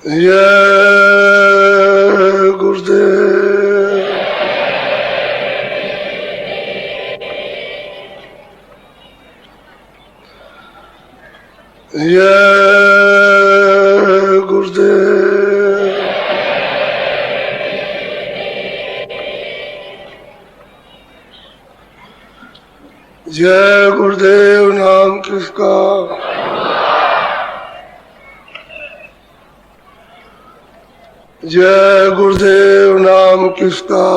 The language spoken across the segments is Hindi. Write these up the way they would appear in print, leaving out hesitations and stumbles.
जय गुरुदेव। जय गुरुदेव। जय गुरुदेव नाम किसका। जय गुरुदेव नाम किसका।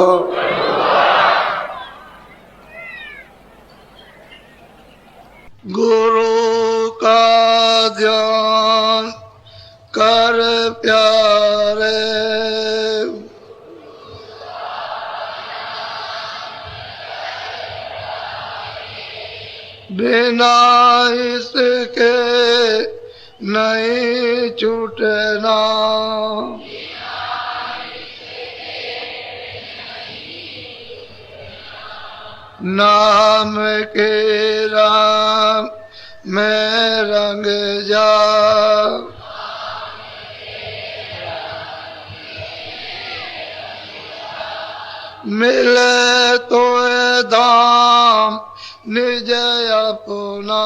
गुरु का ध्यान कर प्यारे, बिना इसके नहीं छूटना। नाम के राम में रंग जा, मिले तो धाम निज अपना।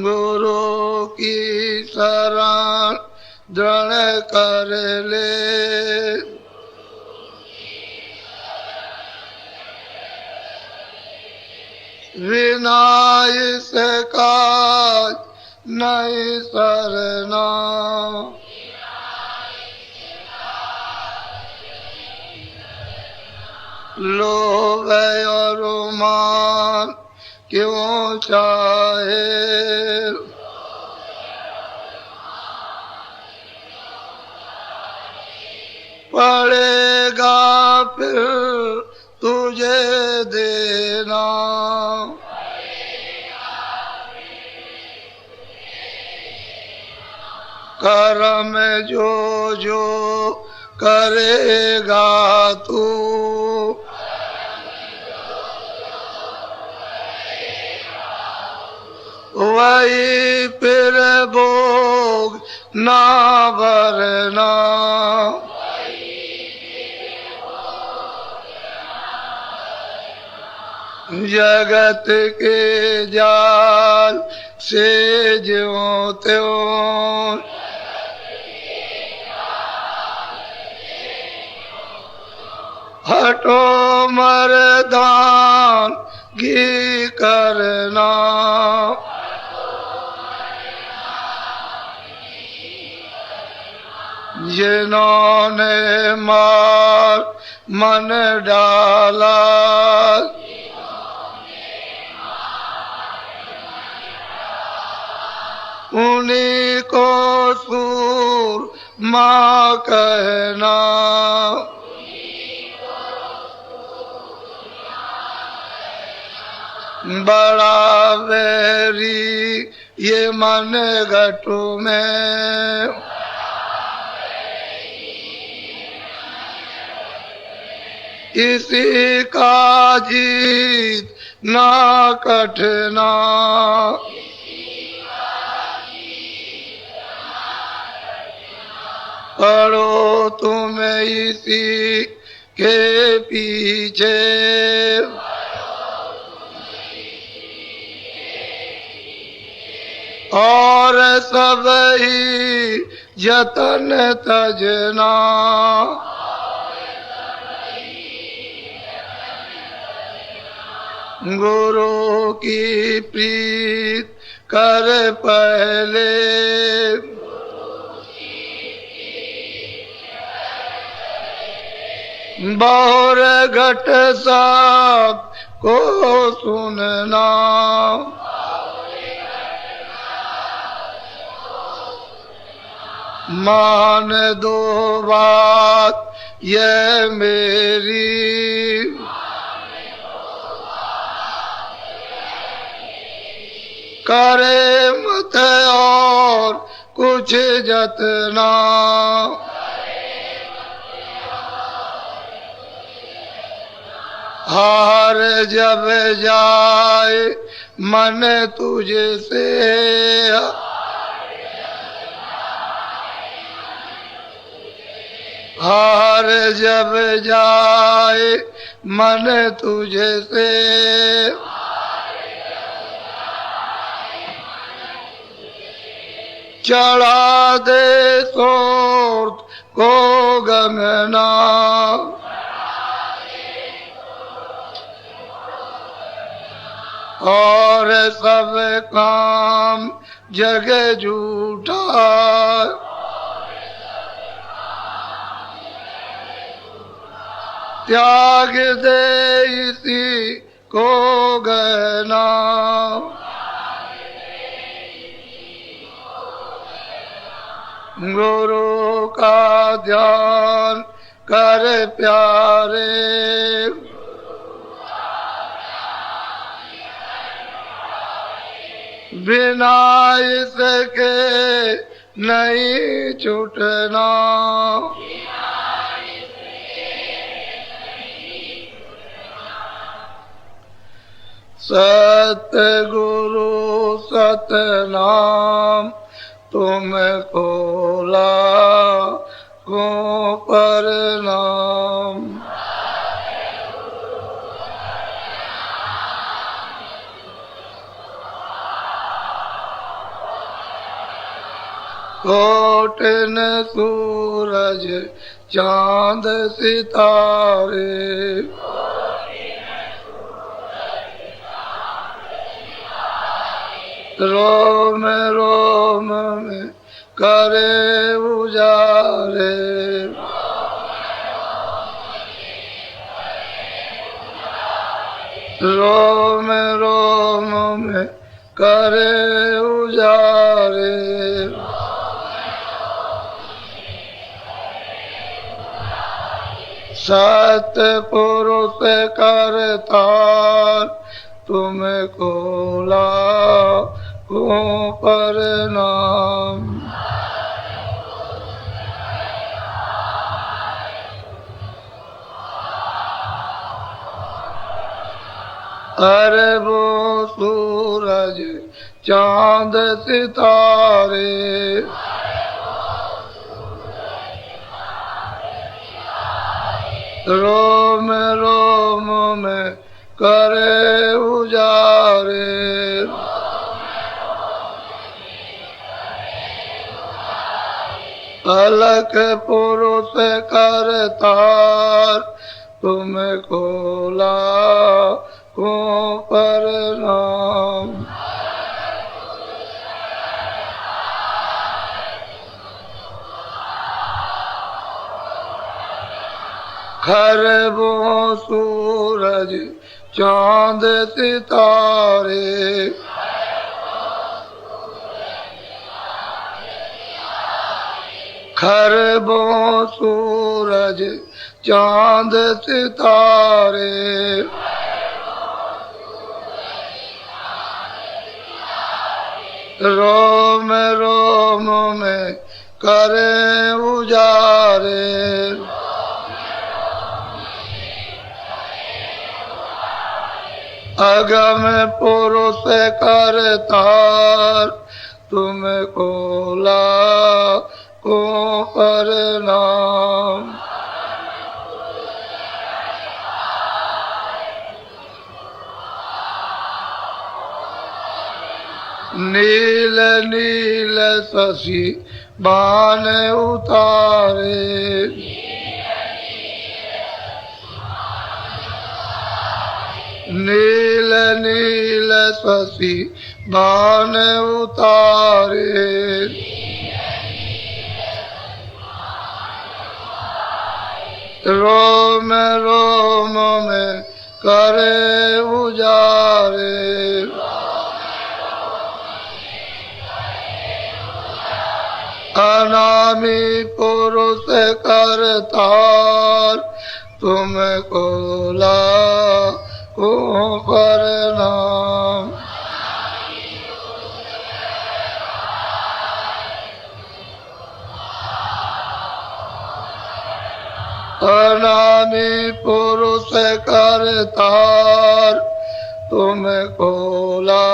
गुरु की शरण दृढ़ कर ले, बिना इसका नहीं सरना। लोभ और मान क्यों चाहे, पड़ेगा फिर तुझे देना। कर्म जो जो करेगा तू, वही फिर भोग ना भरना। जगत के जाल से ज्यों त्यों, हटो मर्दान घी करना। जिन्होंने मार मन डाला, उन्हीं को सूर माँ कहना। बड़ा वैरी ये मन घटू में, इसी का जीत ना कठना। पढ़ो तुम इसी के पीछे, और सब ही जतन तजना। गुरु की प्रीत कर पहले, बहुर घट सब को सुनना। मान दो बात ये मेरी, करे मत और कुछ जतना। हार जब जाए मन तुझसे, हार जब जाए मन तुझसे, चढ़ा दे सोर्त को गंगना, और सब काम जग झूठा, त्याग दे इसी को गहना, गुरु का ध्यान कर प्यारे, बिना इसके नहीं छूटना, सतगुरु सतनाम तुमको लाखों प्रणाम। कोटिन सूरज चांद सितारे, रोम रोम में करे उजारे, रोम रोम में करे उजारे, सतपुरुष करतार तुमको लाखों प्रणाम। अरबों सूरज चांद सितारे, रोम रोम में करे उजारे, अलख पुरुष करतार तुमको लाखों प्रणाम। खरबों सूरज चांद सितारे, खरबों सूरज चांद सितारे, रोम रोम में करे उजारे, अगम पुरुष करतार तुमको लाखों प्रणाम। नील नील शशि बाण उतारे, नील नील शशि बाण उतारे, रोम रोम में करे उजारे, अनामी पुरुष करतार तुमको लाखों प्रणाम। अनामी पुरुष से कर तार, तुम्हें खोला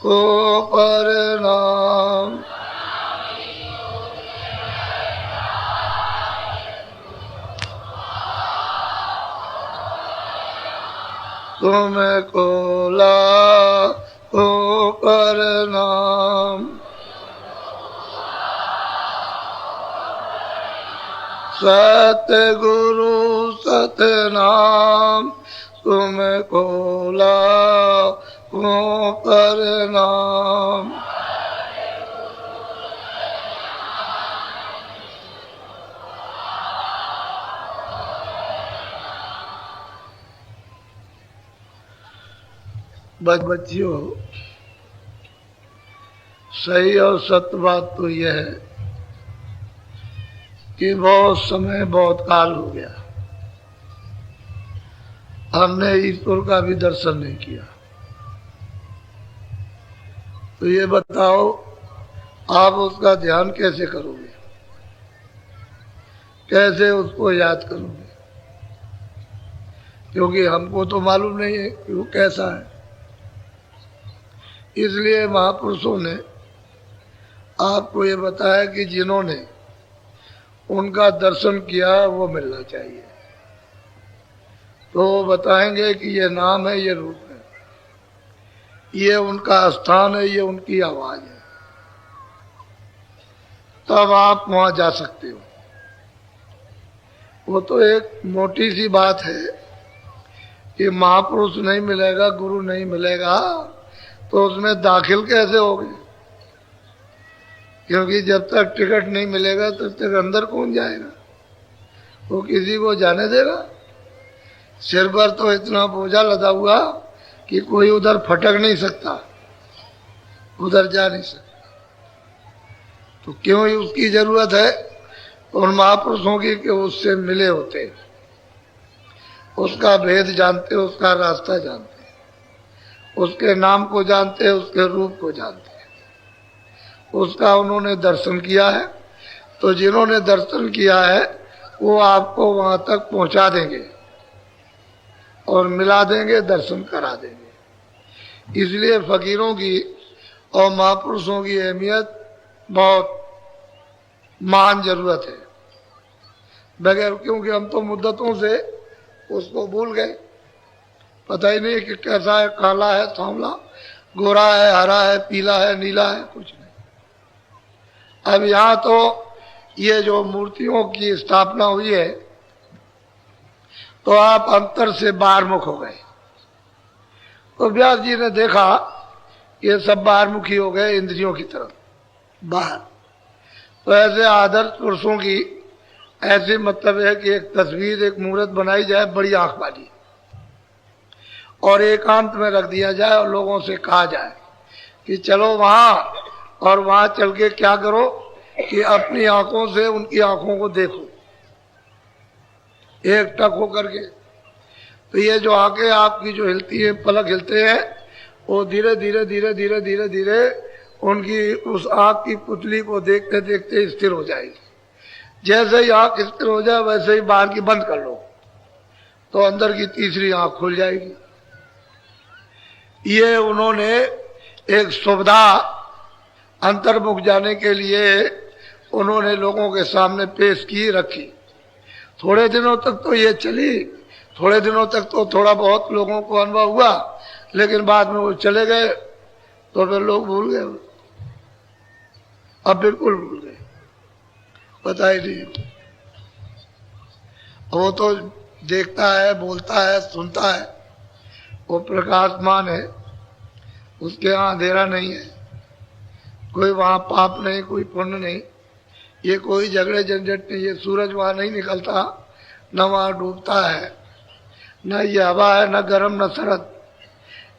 को प्रणाम। तुम्हें खोला को प्रणाम। सत्य गुरु सतनाम, तुम्हें खोला को प्रणाम। बच्चियों, सही और सत्य बात तो यह है कि बहुत समय बहुत काल हो गया हमने ईश्वर का भी दर्शन नहीं किया। तो ये बताओ, आप उसका ध्यान कैसे करोगे, कैसे उसको याद करोगे? क्योंकि हमको तो मालूम नहीं है कि वो कैसा है। इसलिए महापुरुषों ने आपको ये बताया कि जिन्होंने उनका दर्शन किया वो मिलना चाहिए। तो वो बताएंगे कि ये नाम है, ये रूप है, ये उनका स्थान है, ये उनकी आवाज है। तब आप वहां जा सकते हो। वो तो एक मोटी सी बात है कि महापुरुष नहीं मिलेगा, गुरु नहीं मिलेगा, तो उसमें दाखिल कैसे होगे? क्योंकि जब तक टिकट नहीं मिलेगा तब तक अंदर कौन जाएगा? वो किसी को जाने देगा? सिर पर तो इतना बोझा लदा हुआ कि कोई उधर फटक नहीं सकता, उधर जा नहीं सकता। तो क्यों उसकी जरूरत है उन महापुरुषों की कि उससे मिले होते, उसका भेद जानते, उसका रास्ता जानते, उसके नाम को जानते, उसके रूप को जानते, उसका उन्होंने दर्शन किया है। तो जिन्होंने दर्शन किया है वो आपको वहां तक पहुंचा देंगे और मिला देंगे, दर्शन करा देंगे। इसलिए फकीरों की और महापुरुषों की अहमियत बहुत महान जरूरत है। बगैर, क्योंकि हम तो मुद्दतों से उसको भूल गए, पता ही नहीं कि कैसा है, काला है, सांवला, गोरा है, हरा है, पीला है, नीला है, कुछ नहीं। अब यहाँ तो ये जो मूर्तियों की स्थापना हुई है तो आप अंतर से बाहरमुख हो गए। तो व्यास जी ने देखा ये सब बाहरमुखी हो गए, इंद्रियों की तरफ बाहर। तो ऐसे आदर्श पुरुषों की ऐसी मतलब है कि एक तस्वीर, एक मूर्त बनाई जाए बड़ी आंख वाली, और एकांत में रख दिया जाए और लोगों से कहा जाए कि चलो वहां, और वहां चल के क्या करो कि अपनी आंखों से उनकी आंखों को देखो, एक टक हो करके। तो ये जो आंखें आपकी जो हिलती है, पलक हिलते हैं, वो धीरे धीरे धीरे धीरे धीरे धीरे उनकी उस आंख की पुतली को देखते देखते स्थिर हो जाएगी। जैसे ही आंख स्थिर हो जाए वैसे ही बाहर की बंद कर लो, तो अंदर की तीसरी आंख खुल जाएगी। ये उन्होंने एक सुविधा अंतर्मुख जाने के लिए उन्होंने लोगों के सामने पेश की, रखी। थोड़े दिनों तक तो ये चली, थोड़े दिनों तक तो थोड़ा बहुत लोगों को अनुभव हुआ, लेकिन बाद में वो चले गए तो फिर लोग भूल गए, अब बिल्कुल भूल गए, पता ही नहीं। वो तो देखता है, बोलता है, सुनता है, वो प्रकाशमान है, उसके यहाँ अंधेरा नहीं है, कोई वहां पाप नहीं, कोई पुण्य नहीं, ये कोई झगड़े झंझट नहीं। ये सूरज वहां नहीं निकलता, न वहां डूबता है, न ये हवा है, न गर्म न सरद,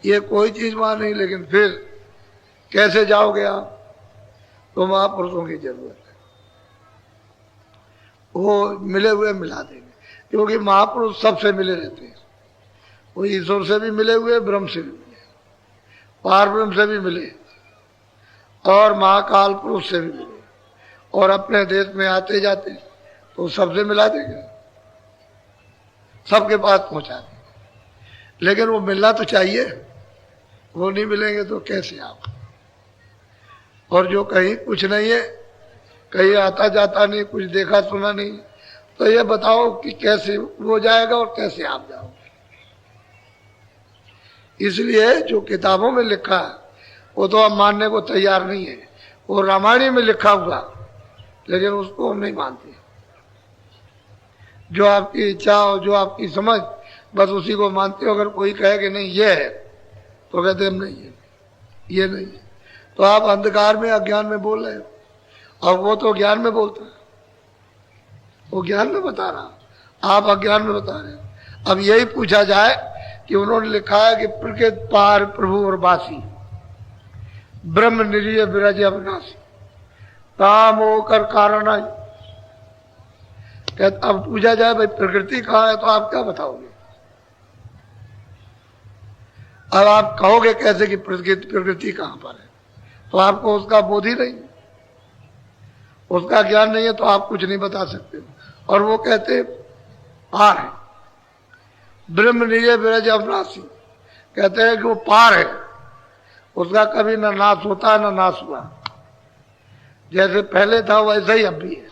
ये कोई चीज वहां नहीं। लेकिन फिर कैसे जाओगे आप? तो महापुरुषों की जरूरत है, वो मिले हुए मिला देंगे। क्योंकि महापुरुष सबसे मिले रहते हैं, वो ईश्वर से भी मिले हुए, ब्रह्म से भी मिले, पार ब्रह्म से भी मिले, और महाकाल पुरुष से भी मिले, और अपने देश में आते जाते तो सबसे मिला देंगे। सबके पास पहुंचा दें, लेकिन वो मिलना तो चाहिए, वो नहीं मिलेंगे तो कैसे आप। और जो कहीं कुछ नहीं है, कहीं आता जाता नहीं, कुछ देखा सुना नहीं, तो ये बताओ कि कैसे वो जाएगा और कैसे आप जाओगे। इसलिए जो किताबों में लिखा है वो तो हम मानने को तैयार नहीं है। वो रामायण में लिखा हुआ, लेकिन उसको हम नहीं मानते। जो आपकी इच्छा हो, जो आपकी समझ, बस उसी को मानते हो। अगर कोई कहे कि नहीं ये है, तो कहते हम नहीं है, ये नहीं है। तो आप अंधकार में, अज्ञान में बोल रहे हो, और वो तो ज्ञान में बोलता है, वो ज्ञान में बता रहा, आप अज्ञान में बता रहे हो। अब यही पूछा जाए कि उन्होंने लिखा है कि प्रकृत पार प्रभु और बासी, ब्रह्म निरीय विरज अविनाशी, काम होकर कारण आई। अब पूछा जाए भाई प्रकृति कहाँ है, तो आप क्या बताओगे? अब आप कहोगे कैसे कि प्रकृति कहां पर है? तो आपको उसका बोध ही नहीं, उसका ज्ञान नहीं है, तो आप कुछ नहीं बता सकते। और वो कहते पार है, ब्रह्म निरीय विरज अविनाशी, कहते हैं कि वो पार है, उसका कभी न नाश होता न नाश हुआ, जैसे पहले था वैसे ही अब भी है।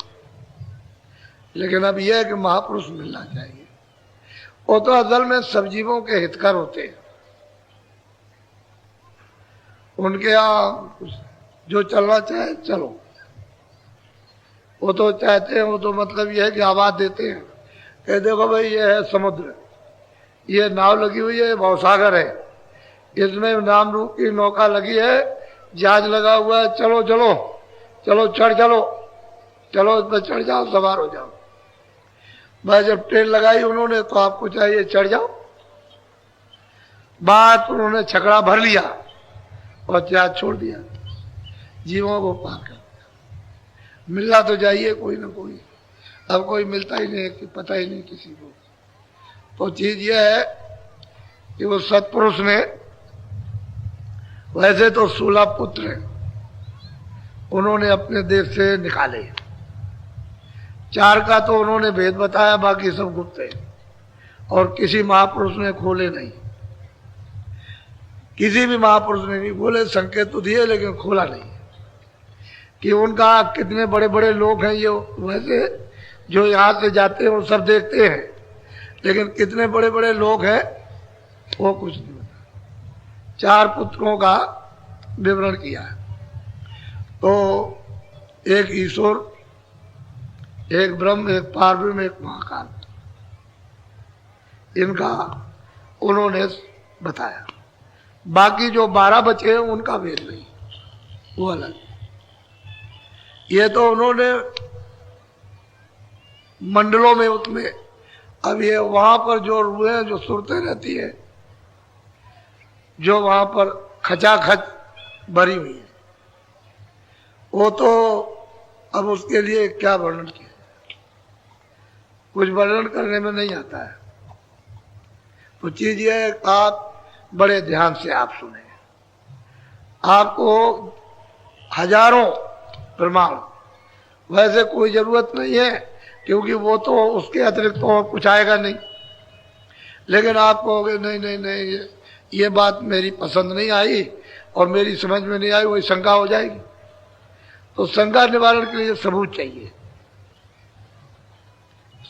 लेकिन अब यह है कि महापुरुष मिलना चाहिए। वो तो असल में सब जीवों के हितकर होते हैं, उनके यहाँ जो चलना चाहे चलो, वो तो चाहते हैं, वो तो मतलब यह है कि आवाज देते हैं कह देखो भाई ये है समुद्र, ये नाव लगी हुई है, भवसागर है, इसमें नाम रूप की नौका लगी है, जहाज लगा हुआ है, चलो चलो चलो चढ़ चलो, चलो इस पर चढ़ जाओ, सवार हो जाओ। बस जब ट्रेन लगाई उन्होंने तो आपको चाहिए चढ़ जाओ। बात उन्होंने छकड़ा भर लिया और जहाज छोड़ दिया, जीवों को पार कर दिया। मिलना तो चाहिए कोई ना कोई, अब कोई मिलता ही नहीं, कि पता ही नहीं किसी को। तो चीज यह है कि वो सत्पुरुष ने, वैसे तो 16 पुत्र उन्होंने अपने देश से निकाले, 4 का तो उन्होंने भेद बताया, बाकी सब गुप्त है, और किसी महापुरुष ने खोले नहीं, किसी भी महापुरुष ने नहीं बोले। संकेत तो दिए लेकिन खोला नहीं कि उनका कितने बड़े बड़े लोग हैं। ये वैसे जो यहाँ से जाते हैं वो सब देखते हैं, लेकिन कितने बड़े बड़े लोग हैं वो कुछ नहीं बता। 4 पुत्रों का विवरण किया है। तो एक ईश्वर, एक ब्रह्म, एक पारब्रह्म, एक महाकाल, इनका उन्होंने बताया। बाकी जो 12 बचे हैं उनका भेद नहीं, वो अलग। ये तो उन्होंने मंडलों में, उसमें अब ये वहां पर जो रुए हैं, जो सुरतें रहती है, जो वहां पर खचाखच भरी हुई है, वो तो अब उसके लिए क्या वर्णन किया, कुछ वर्णन करने में नहीं आता है। तो चीज ये है, आप बड़े ध्यान से आप सुने, आपको हजारों प्रमाण, वैसे कोई जरूरत नहीं है, क्योंकि वो तो उसके अतिरिक्त तो और कुछ आएगा नहीं। लेकिन आप कहोगे नहीं नहीं नहीं, ये बात मेरी पसंद नहीं आई और मेरी समझ में नहीं आई, वही शंका हो जाएगी। तो शंका निवारण के लिए सबूत चाहिए,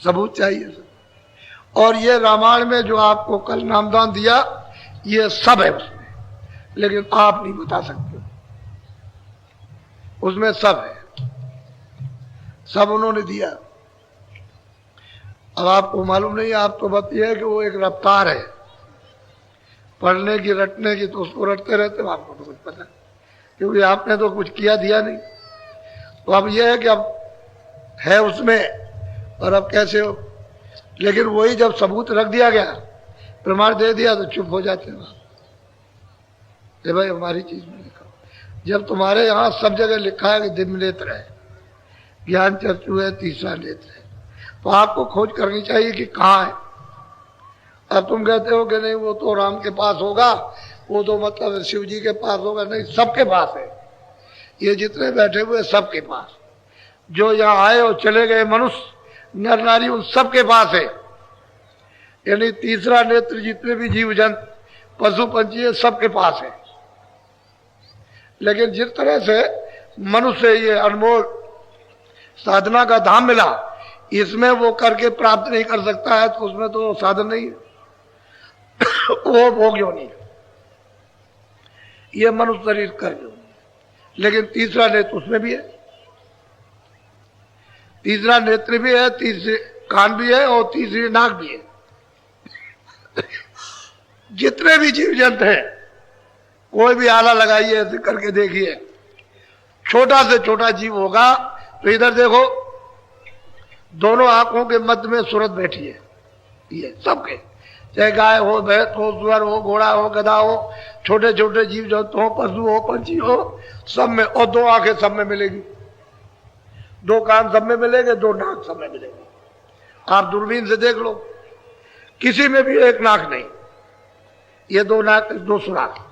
सबूत चाहिए। और ये रामायण में जो आपको कल नामदान दिया, ये सब है उसमें, लेकिन आप नहीं बता सकते, उसमें सब है, सब उन्होंने दिया। अब आपको मालूम नहीं, आप तो बताइए कि वो एक रफ्तार है पढ़ने की, रटने की, तो उसको रटते रहते हो, आपको तो कुछ पता, क्योंकि आपने तो कुछ किया दिया नहीं। तो अब यह है कि अब है उसमें, और अब कैसे हो। लेकिन वही जब सबूत रख दिया गया, प्रमाण दे दिया, तो चुप हो जाते हैं कि भाई हमारी चीज में लिखा। जब तुम्हारे यहाँ सब जगह लिखा है कि दिव्य नेत्र है, ज्ञान चक्षु है, तीसरा नेत्र है, तो आपको खोज करनी चाहिए कि कहाँ है। अब तुम कहते हो कि नहीं वो तो राम के पास होगा, वो तो मतलब शिव जी के पास होगा, नहीं, सबके पास है। ये जितने बैठे हुए सबके पास, जो यहाँ आए और चले गए मनुष्य, नर नारी, उन सबके पास है। यानी तीसरा नेत्र जितने भी जीव जंतु पशु पंछी है सबके पास है। लेकिन जिस तरह से मनुष्य ये अनमोल साधना का धाम मिला, इसमें वो करके प्राप्त नहीं कर सकता है तो उसमें तो साधन नहीं है, वो भोग योनि है, ये मनुष्य शरीर कर योनि। लेकिन तीसरा नेत्र उसमें भी है, तीसरा नेत्र भी है, तीसरे कान भी है और तीसरी नाक भी है। जितने भी जीव जंतु हैं, कोई भी आला लगाइए ऐसे करके देखिए, छोटा से छोटा जीव होगा तो इधर देखो दोनों आंखों के मध्य में सूरत बैठी है, ये सबके, चाहे गाय हो, भैंस हो, सुअर हो, घोड़ा हो, गधा हो, छोटे छोटे जीव जंतु हो, पशु हो, पंछी हो, सब में। और दो आंखें सब में मिलेगी, दो कान सब में मिलेंगे, दो नाक सब में मिलेंगे। आप दूरबीन से देख लो, किसी में भी एक नाक नहीं, ये दो नाक, दो सुराख,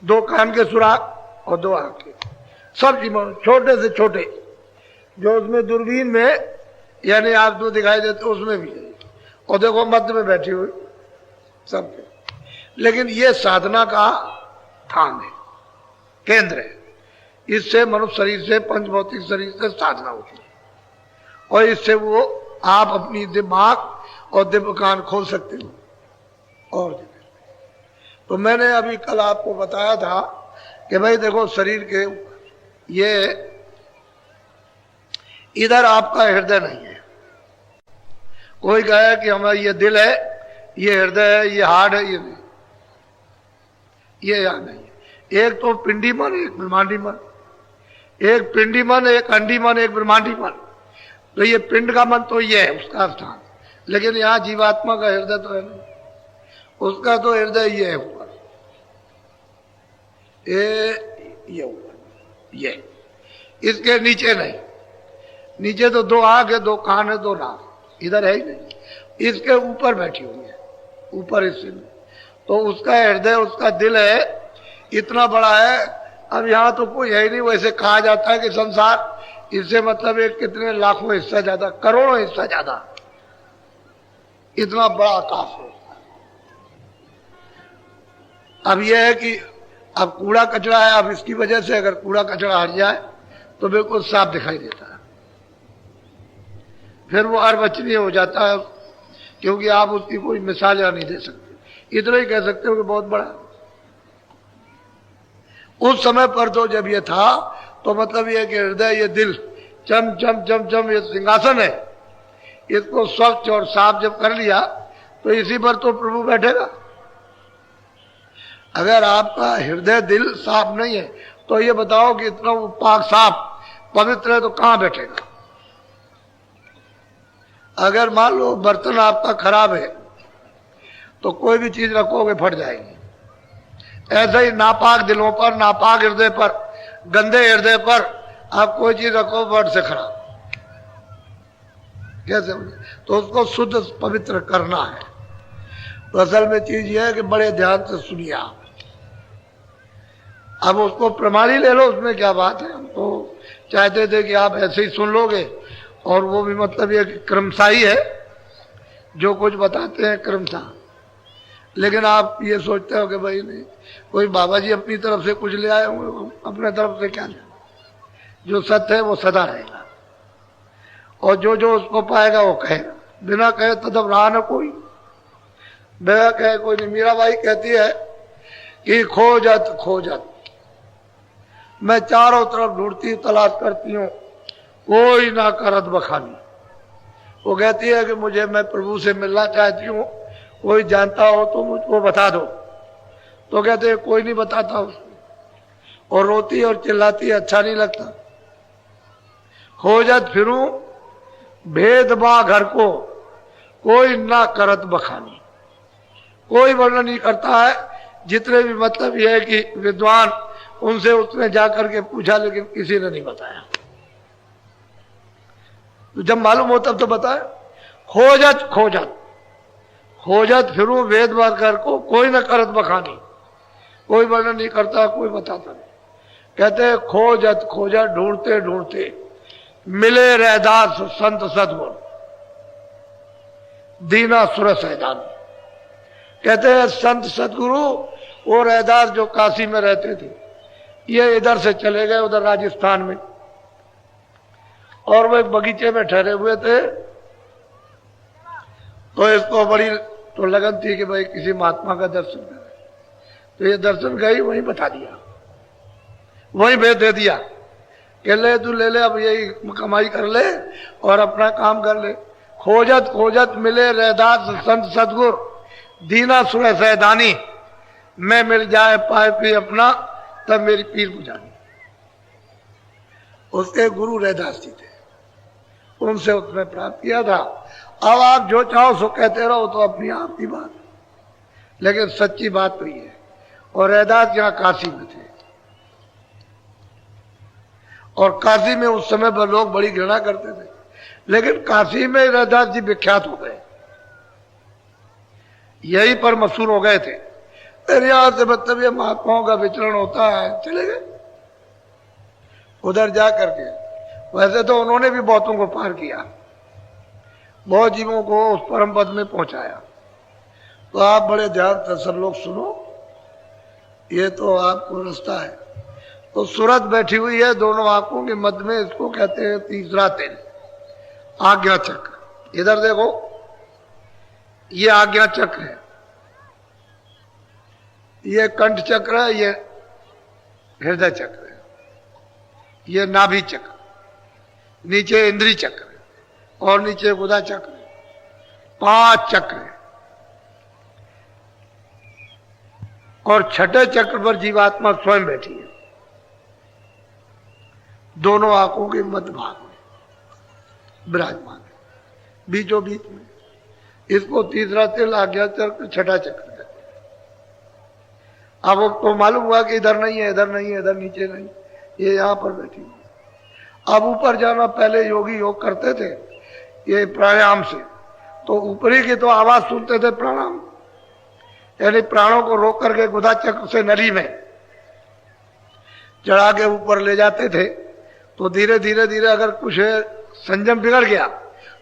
दो कान के सुराख और दो आंखें, सब जीव छोटे से छोटे जो उसमें दूरबीन में यानी आप जो दिखाई देते उसमें भी है। और देखो मध्य में बैठी हुई सब। लेकिन ये साधना का स्थान है, केंद्र है। इससे मनुष्य शरीर से, पंच भौतिक शरीर से साधना होती है और इससे वो आप अपनी दिमाग और दिव्य कान खोल सकते हो। और तो मैंने अभी कल आपको बताया था कि भाई देखो शरीर के ये इधर आपका हृदय नहीं है। कोई कहे कि हमारा ये दिल है, ये हृदय है, ये हार्ट है, ये नहीं, ये यहाँ नहीं है। एक तो पिंडी मन, एक ब्रह्मांडी मन, एक पिंडी मन, एक अंडी मन, एक ब्रह्मांडी मन। तो ये पिंड का मन तो ये है उसका स्थान, लेकिन यहाँ जीवात्मा का हृदय तो है नहीं, उसका तो हृदय ये है ऊपर, ये ऊपर, ये इसके नीचे नहीं। नीचे तो दो आंख है, दो कान है, दो नाक, इधर है ही नहीं। इसके ऊपर बैठी हुई है, ऊपर हिस्से में। तो उसका हृदय, उसका दिल है, इतना बड़ा है। अब यहाँ तो कोई है ही नहीं। वैसे कहा जाता है कि संसार इससे मतलब एक कितने लाखों हिस्सा ज्यादा, करोड़ों हिस्सा ज्यादा, इतना बड़ा आकाश है। अब यह है कि अब कूड़ा कचरा है, अब इसकी वजह से अगर कूड़ा कचरा हट जाए तो बिल्कुल साफ दिखाई देता है, फिर वो अर्वचनीय हो जाता है, क्योंकि आप उसकी कोई मिसाल या नहीं दे सकते। इतना ही कह सकते हो कि बहुत बड़ा। उस समय पर तो जब ये था तो मतलब ये कि हृदय, ये दिल, चम चम चम चम, ये सिंहासन है, इसको स्वच्छ और साफ जब कर लिया तो इसी पर तो प्रभु बैठेगा। अगर आपका हृदय दिल साफ नहीं है तो ये बताओ कि इतना पाक साफ पवित्र है तो कहां बैठेगा। अगर मान लो बर्तन आपका खराब है तो कोई भी चीज रखोगे फट जाएगी। ऐसे ही नापाक दिलों पर, नापाक हृदय पर, गंदे हृदय पर आप कोई चीज रखो फट से खराब, कैसे? तो उसको शुद्ध पवित्र करना है। तो असल में चीज यह है कि बड़े ध्यान से सुनिए आप। अब उसको प्रमाणी ले लो, उसमें क्या बात है। हम तो चाहते थे कि आप ऐसे ही सुन लोगे, और वो भी मतलब ये क्रमशाही है, जो कुछ बताते हैं क्रमशाह। लेकिन आप ये सोचते हो कि भाई नहीं, कोई बाबा जी अपनी तरफ से कुछ ले आए होंगे, अपने तरफ से क्या लेना। जो सत्य है वो सदा रहेगा, और जो जो उसको पाएगा वो कहेगा। बिना कहे तब रहा न कोई, बिना कहे कोई नहीं। मीराबाई कहती है कि खोजत खोजत मैं चारों तरफ ढूंढती तलाश करती हूँ, कोई ना करत बखानी। वो कहती है कि मुझे, मैं प्रभु से मिलना चाहती हूँ, कोई जानता हो तो मुझको बता दो। तो कहते हैं कोई नहीं बताता उसको, और रोती और चिल्लाती, अच्छा नहीं लगता। खोजत फिरूं भेद बा घर को, कोई ना करत बखानी। कोई वर्णन नहीं करता है। जितने भी मतलब यह है कि विद्वान, उनसे उसने जाकर के पूछा, लेकिन किसी ने नहीं बताया। तो जब मालूम हो तब तो बताए। खोजत खोजत खोजत फिरूं वेद कर को, कोई न करत बखानी। कोई वर्णन नहीं करता, कोई बताता नहीं। कहते खोजत खोजत, ढूंढते ढूंढते मिले रैदास संत सदगुण, दीना सुरस हैदान। कहते हैं संत सदगुरु और रैदास जो काशी में रहते थे, ये इधर से चले गए उधर राजस्थान में, और वो एक बगीचे में ठहरे हुए थे। तो इसको बड़ी तो लगन थी कि भाई किसी महात्मा का दर्शन करें, तो ये दर्शन गई, वहीं बता दिया, वहीं भेज दे दिया कि ले तू ले ले, अब यही कमाई कर ले और अपना काम कर ले। खोजत खोजत मिले रैदास संत सदगुर, दीना सुर सैदानी, मैं मिल जाए पाए पी अपना, तब मेरी पीर बुझानी। उसके गुरु रैदास जी थे, उनसे उसने प्राप्त किया था। अब आप जो चाहो सो कहते रहो, तो अपनी आप की बात, लेकिन सच्ची बात तो ये है। और रैदास यहाँ काशी में थे, और काशी में उस समय पर लोग बड़ी घृणा करते थे, लेकिन काशी में रैदास जी विख्यात हो गए, यही पर मशहूर हो गए थे। फिर यहां से मतलब ये महात्माओं का विचरण होता है, चले गए उधर जा करके। वैसे तो उन्होंने भी बहुतों को पार किया, बहुत जीवों को उस परम पद में पहुंचाया। तो आप बड़े ध्यान से सब लोग सुनो, ये तो आपको रास्ता है। तो सूरत बैठी हुई है दोनों आंखों के मध्य में, इसको कहते हैं तीसरा तिल, आज्ञा चक्र। इधर देखो, ये आज्ञा चक्र है, ये कंठ चक्र है, ये हृदय चक्र है, ये नाभि चक्र, नीचे इंद्री चक्र है, और नीचे गुदा चक्र है। 5 चक्र है, और छठे चक्र पर जीवात्मा स्वयं बैठी है, दोनों आंखों के मध्य भाग में विराजमान है, बीचों बीच में। इसको तीसरा तिल, आज्ञा चक्र, छठा चक्र कहते हैं। अब वो तो मालूम हुआ कि इधर नहीं है, इधर नहीं है, इधर नीचे नहीं, ये यहां पर बैठी है। अब ऊपर जाना, पहले योगी योग करते थे ये प्राणायाम से, तो ऊपरी की तो आवाज सुनते थे प्राणायाम, यानी प्राणों को रोक करके गुदा चक्र से नली में चढ़ा के ऊपर ले जाते थे। तो धीरे धीरे धीरे अगर कुछ संयम बिगड़ गया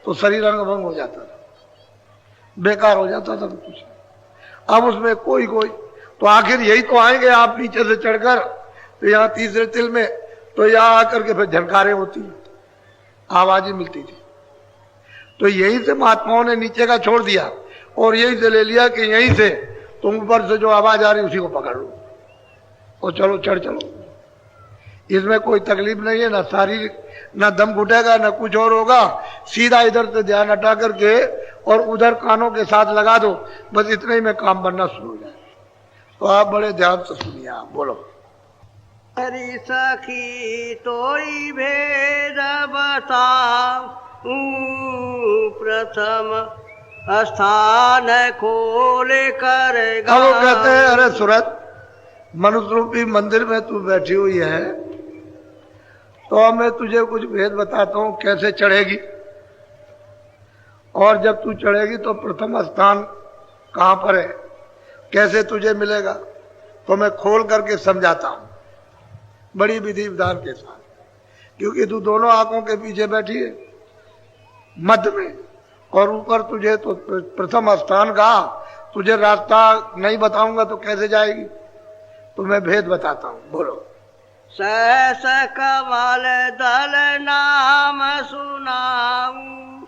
तो शरीर अंग भंग हो जाता था, बेकार हो जाता था कुछ। अब उसमें कोई तो आखिर यही तो आएंगे आप नीचे से चढ़कर, तो यहाँ तीसरे तिल में, तो यहाँ आकर के फिर झनकारें होती, आवाजें मिलती थी। तो यही से महात्माओं ने नीचे का छोड़ दिया, और यही से ले लिया कि यहीं से तुम ऊपर से जो आवाज आ रही उसी को पकड़ लो और चलो, चढ़ चलो। इसमें कोई तकलीफ नहीं है, ना शारीरिक, ना दम घुटेगा, ना कुछ और होगा। सीधा इधर से ध्यान हटा करके और उधर कानों के साथ लगा दो, बस इतने ही में काम बनना शुरू हो जाए। तो आप बड़े ध्यान से सुनिए, आप बोलो। हरि सखी तोई भेद बताऊं, प्रथम स्थान खोल कर। अब वो कहते हैं, अरे सूरत, मनुष्य रूपी मंदिर में तू बैठी हुई है, तो मैं तुझे कुछ भेद बताता हूं कैसे चढ़ेगी, और जब तू चढ़ेगी तो प्रथम स्थान कहां पर है, कैसे तुझे मिलेगा, तो मैं खोल करके समझाता हूं बड़ी विधि विधान के साथ। क्योंकि तू दोनों आंखों के पीछे बैठी है मध्य में, और ऊपर तुझे तो प्रथम स्थान का तुझे रास्ता नहीं बताऊंगा तो कैसे जाएगी, तो मैं भेद बताता हूं, बोलो। सहस कमल दल नाम सुनाऊं,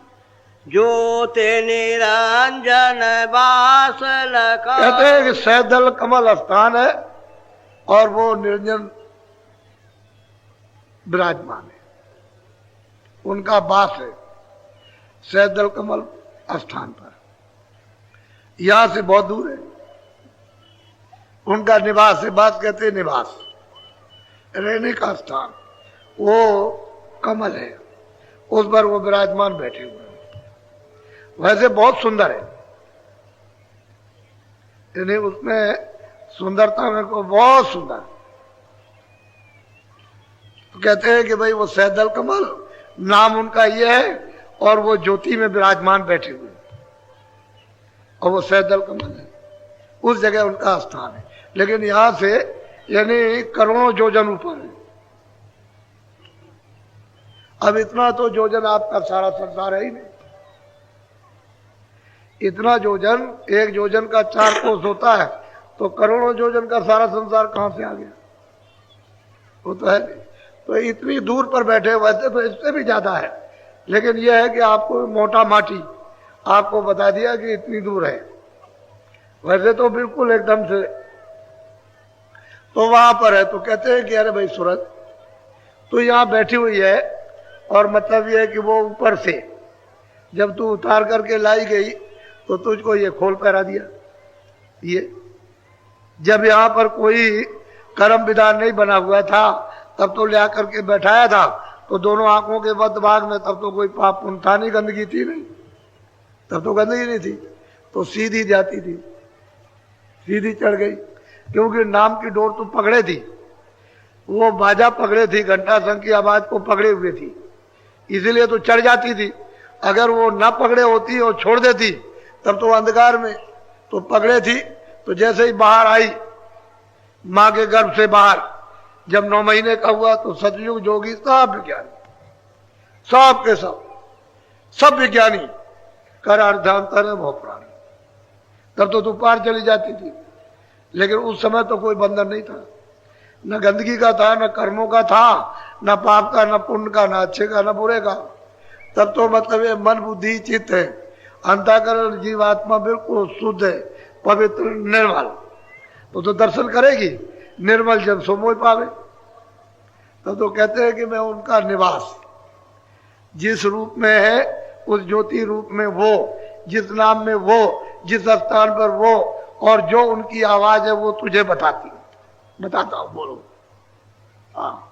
ज्योति निरंजन बास लका। कहते हैं कि सहदल कमल स्थान है, और वो निरंजन विराजमान है, उनका वास है सहदल कमल स्थान पर। यहां से बहुत दूर है उनका निवास है, बात कहते हैं निवास, रहने का स्थान, वो कमल है, उस पर वो विराजमान बैठे हुए हैं। वैसे बहुत सुंदर है, यानी उसमें सुंदरता में को बहुत सुंदर। तो कहते हैं कि भाई वो सहदल कमल नाम उनका ये है, और वो ज्योति में विराजमान बैठे हुए, और वो सहदल कमल है, उस जगह उनका स्थान है। लेकिन यहां से यानी करोड़ों योजन ऊपर है। अब इतना तो योजन आपका सारा संसार है ही नहीं, इतना योजन, एक योजन का 4 कोस होता है, तो करोड़ों योजन का सारा संसार कहां से आ गया? वो तो है नहीं। तो इतनी दूर पर बैठे, वैसे तो इससे भी ज्यादा है, लेकिन यह है कि आपको मोटा माटी आपको बता दिया कि इतनी दूर है, वैसे तो बिल्कुल एकदम से। तो वहां पर है, तो कहते हैं कि अरे भाई सूरज तो यहां बैठी हुई है, और मतलब यह है कि वो ऊपर से जब तू उतार करके लाई गई तो तुझको ये खोल पहरा दिया। ये जब यहां पर कोई कर्म विधान नहीं बना हुआ था, तब तो ले करके बैठाया था, तो दोनों आंखों के मध्य भाग में तब तो कोई पाप पुण्य था नहीं, गंदगी थी नहीं, तब तो गंदगी नहीं थी, तो सीधी जाती थी, सीधी चढ़ गई, क्योंकि नाम की डोर तो पकड़े थी, वो बाजा पकड़े थी, घंटा शंख की आवाज को पकड़े हुए थी, इसीलिए तो चढ़ जाती थी। अगर वो ना पकड़े होती और छोड़ देती, तब तो अंधकार में, तो पकड़े थी, तो जैसे ही बाहर आई मां के गर्भ से बाहर, जब 9 महीने का हुआ, तो सतयुग जोगी सब विज्ञानी, सब के सब विज्ञानी कर अर्धांतर है भोपरानी, तब तो तू पार चली जाती थी। लेकिन उस समय तो कोई बंधन नहीं था, न गंदगी का था, न कर्मों का था, न पाप का, न पुण्य का, न अच्छे का, न बुरे का। तब तो मतलब ये मन बुद्धि चित्त है, अंतःकरण जीवात्मा बिल्कुल शुद्ध है, पवित्र निर्मल, तो दर्शन करेगी निर्मल जब सो मोह पावे। तब तो कहते हैं कि मैं उनका निवास, जिस रूप में है उस ज्योति रूप में वो, जिस नाम में वो, जिस स्थान पर वो, और जो उनकी आवाज है वो तुझे बताता हूं, बोलो। हाँ,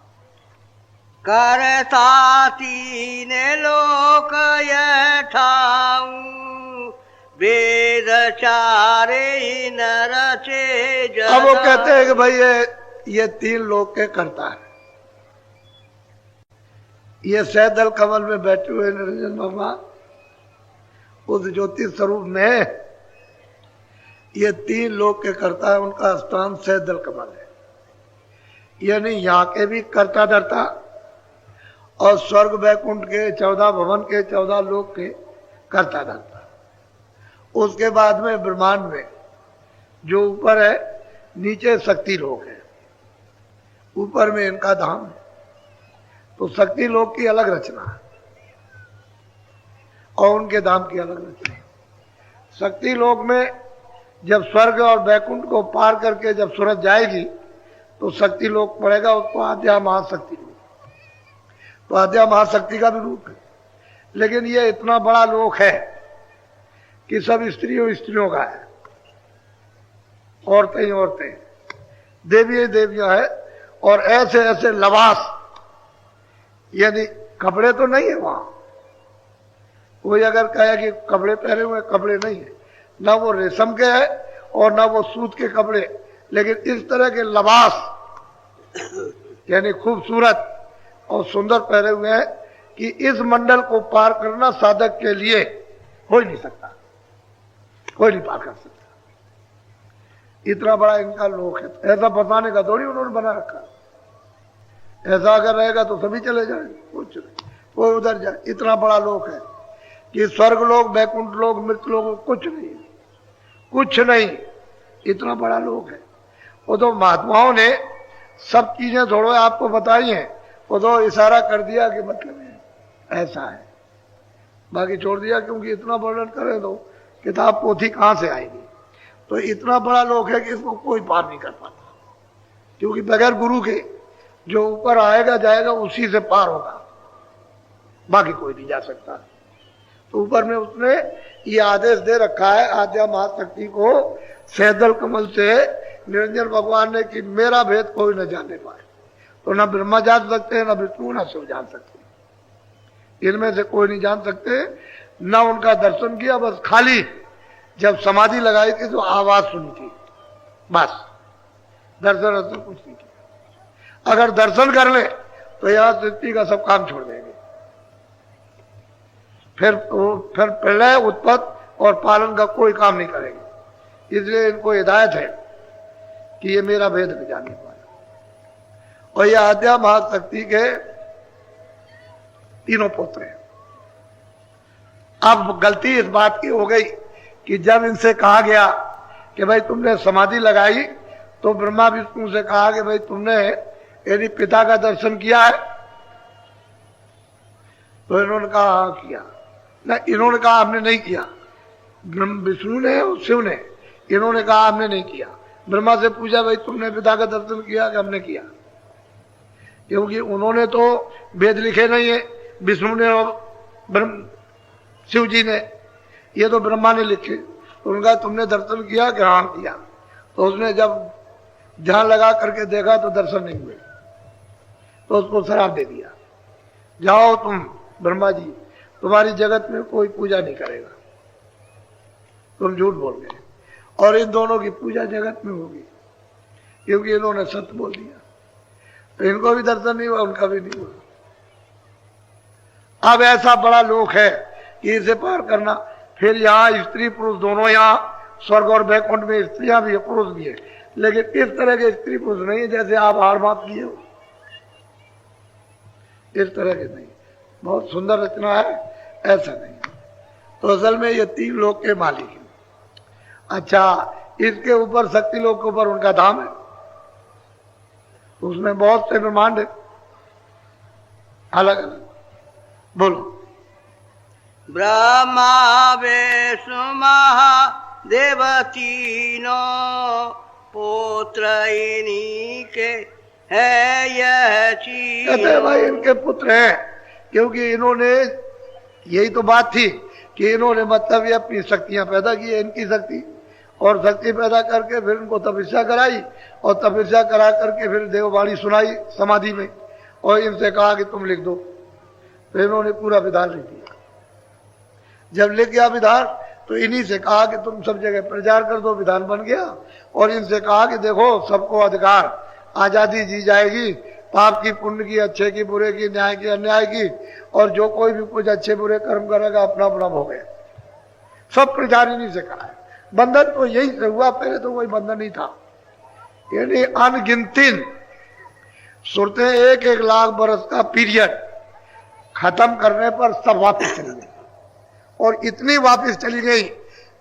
करता तीन लोक यह ठाऊं, वेद चारे नर चे जग। अब वो कहते हैं कि भाई ये 3 लोक के करता है, ये सैदल कमल में बैठे हुए निरंजन भगवान उस ज्योति स्वरूप में, ये 3 लोक के करता है, उनका स्थान सैदल कमल है। यानी यहाँ के भी करता धरता, और स्वर्ग वैकुंठ के 14 भवन के 14 लोक के करता धरता। उसके बाद में ब्रह्मांड में जो ऊपर है, नीचे शक्ति लोक है, ऊपर में इनका धाम है। तो शक्ति लोक की अलग रचना है और उनके धाम की अलग रचना है। शक्ति लोक में जब स्वर्ग और वैकुंठ को पार करके जब सूरज जाएगी, तो शक्ति लोक पड़ेगा, उसको आद्या महाशक्ति लोक, तो आद्या महाशक्ति का भी रूप है। लेकिन ये इतना बड़ा लोक है कि सब स्त्रियों का है, औरतें ही औरतें, देवियां देवियां है, और ऐसे ऐसे लबास, यानी कपड़े तो नहीं है वहां। कोई अगर कहे कि कपड़े पहने हुए, कपड़े नहीं है, ना वो रेशम के है और ना वो सूत के कपड़े, लेकिन इस तरह के लबास यानी खूबसूरत और सुंदर पहने हुए हैं कि इस मंडल को पार करना साधक के लिए हो ही नहीं सकता, कोई नहीं पार कर सकता। इतना बड़ा इनका लोक है, ऐसा बताने का थोड़ी उन्होंने बना रखा। ऐसा अगर रहेगा तो सभी चले जाएंगे, कुछ नहीं, कोई उधर जाए। इतना बड़ा लोक है कि स्वर्ग लोक, वैकुंठ लोक, मृत्यु लोक कुछ नहीं, कुछ नहीं, इतना बड़ा लोक है। वो तो महात्माओं ने सब चीजें थोड़ो आपको बताई हैं, वो तो इशारा कर दिया कि मतलब ऐसा है, बाकी छोड़ दिया, क्योंकि इतना वर्णन करें तो किताब पोथी कहां से आएगी। तो इतना बड़ा लोक है कि इसको कोई पार नहीं कर पाता, क्योंकि बगैर गुरु के जो ऊपर आएगा जाएगा उसी से पार होगा, बाकी कोई नहीं जा सकता। तो ऊपर में उसने ये आदेश दे रखा है आद्या महाशक्ति को, सैदल कमल से निरंजन भगवान ने, कि मेरा भेद कोई न जाने पाए। तो ना ब्रह्मा जान सकते हैं, ना विष्णु, ना शिव जान सकते, इनमें से कोई नहीं जान सकते। ना उनका दर्शन किया, बस खाली जब समाधि लगाई थी तो आवाज सुनी थी, बस दर्शन कुछ नहीं किया। अगर दर्शन कर ले तो यहां सृष्टि का सब काम छोड़ देंगे, फिर प्रलय, उत्पत्ति और पालन का कोई काम नहीं करेंगे। इसलिए इनको हिदायत है कि ये मेरा भेद न जाने पाए। और ये आद्या महाशक्ति के 3 पुत्र हैं। अब गलती इस बात की हो गई कि जब इनसे कहा गया कि भाई तुमने समाधि लगाई तो ब्रह्मा विष्णु से कहा कि भाई तुमने यदि पिता का दर्शन किया है? तो इन्होंने कहा हाँ किया। ना, इन्होंने कहा हमने नहीं किया। विष्णु ने और शिव ने, इन्होंने कहा हमने नहीं किया। ब्रह्मा से पूछा भाई तुमने पिता का दर्शन किया कि हमने किया? क्योंकि उन्होंने तो वेद लिखे नहीं है, विष्णु ने और शिव जी ने, ये तो ब्रह्मा ने लिखे। तो उनका तुमने दर्शन किया कि हाँ किया। तो उसने जब ध्यान लगा करके देखा तो दर्शन नहीं हुए, तो उसको श्राप दे दिया, जाओ तुम ब्रह्मा जी, तुम्हारी जगत में कोई पूजा नहीं करेगा, तुम झूठ बोल गए। और इन दोनों की पूजा जगत में होगी, क्योंकि इन्होंने सत्य बोल दिया। तो इनको भी दर्शन नहीं हुआ, उनका भी नहीं हुआ। अब ऐसा बड़ा लोक है कि इसे पार करना। फिर यहाँ स्त्री पुरुष दोनों, यहाँ स्वर्ग और वैकुंठ में स्त्रियां भी है पुरुष भी है, लेकिन इस तरह के स्त्री पुरुष नहीं है जैसे आप हार माप किए हो, इस तरह के नहीं। बहुत सुंदर रचना है, ऐसा नहीं। तो असल में ये 3 लोक के मालिक हैं। अच्छा, इसके ऊपर शक्ति लोक के ऊपर उनका धाम है, उसमें बहुत से ब्रह्मांड है अलग अलग। बोलो। ब्रह्मा विष्णु महादेव तीनों पुत्र इन्हीं के है यह चीज। कहते हैं भाई इनके पुत्र हैं, क्योंकि इन्होंने, यही तो बात थी कि इन्होंने मतलब ये अपनी शक्तियां पैदा की है, इनकी शक्ति, और शक्ति पैदा करके फिर इनको तपस्या कराई, और तपस्या करा करके फिर देववाणी सुनाई समाधि में, और इनसे कहा कि तुम लिख दो। तो इन्होंने पूरा विधान लिख दिया। जब लिख गया विधान तो इन्हीं से कहा कि तुम सब जगह प्रचार कर दो, विधान बन गया। और इनसे कहा कि देखो सबको अधिकार, आजादी दी जाएगी, पाप की पुण्य की, अच्छे की बुरे की, न्याय की अन्याय की, और जो कोई भी कुछ अच्छे बुरे कर्म करेगा अपना अपना भोग है। सब प्रचार इन्हीं से कहा है। बंधन तो यही से हुआ, पहले तो कोई बंधन नहीं था। यानी अनगिनती सूरतें 1-1 लाख बरस का पीरियड खत्म करने पर सब वापस चली गई, और इतनी वापस चली गई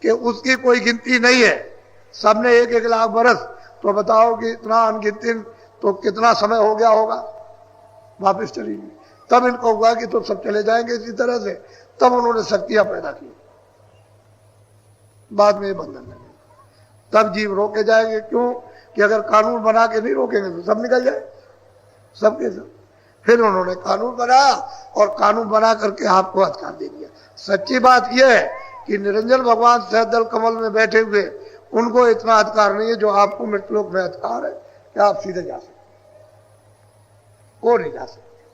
कि उसकी कोई गिनती नहीं है। सबने 1-1 लाख बरस, तो बताओ कि इतना अनगिनती, तो कितना समय हो गया होगा, वापस चली गई। तब इनको हुआ कि तो सब चले जाएंगे इसी तरह से, तब उन्होंने शक्तियां पैदा की। बाद में ये बंधन लगे, तब जीव रोके जाएंगे। क्यों? कि अगर कानून बना के नहीं रोकेंगे तो सब निकल जाए, सबके सब। फिर उन्होंने कानून बनाया, और कानून बना करके आपको अधिकार दे दिया। सच्ची बात यह है कि निरंजन भगवान सहदल कमल में बैठे हुए, उनको इतना अधिकार नहीं है जो आपको मृतलोक में अधिकार है कि आप सीधे जा सकते। वो नहीं जा सकते,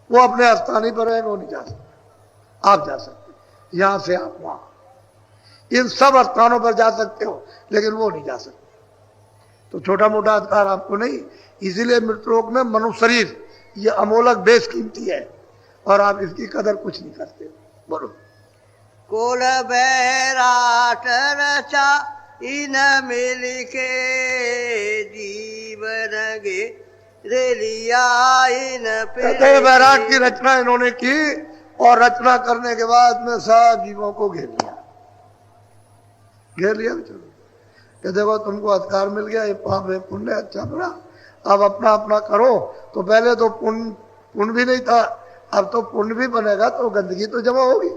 वो अपने स्थानीय पर है, वो नहीं जा सकते। आप जा सकते, यहां से आप वहां, इन सब स्थानों पर जा सकते हो, लेकिन वो नहीं जा सकते। तो छोटा मोटा अधिकार आपको नहीं। इसीलिए मृतलोक में मनुष्य शरीर ये अमोलक बेशकीमती है, और आप इसकी कदर कुछ नहीं करते। बोलो। कुल बैराट रचा इन मिल के, जीवन गे रेलिया इन पे। बैराट की रचना इन्होंने की, और रचना करने के बाद में सब जीवों को घेर लिया। चलो कि देखो तुमको अधिकार मिल गया, ये पाप है पुण्य अच्छा बुरा, अब अपना अपना करो। तो पहले तो पुण्य भी नहीं था, अब तो पुण्य भी बनेगा, तो गंदगी तो जमा होगी,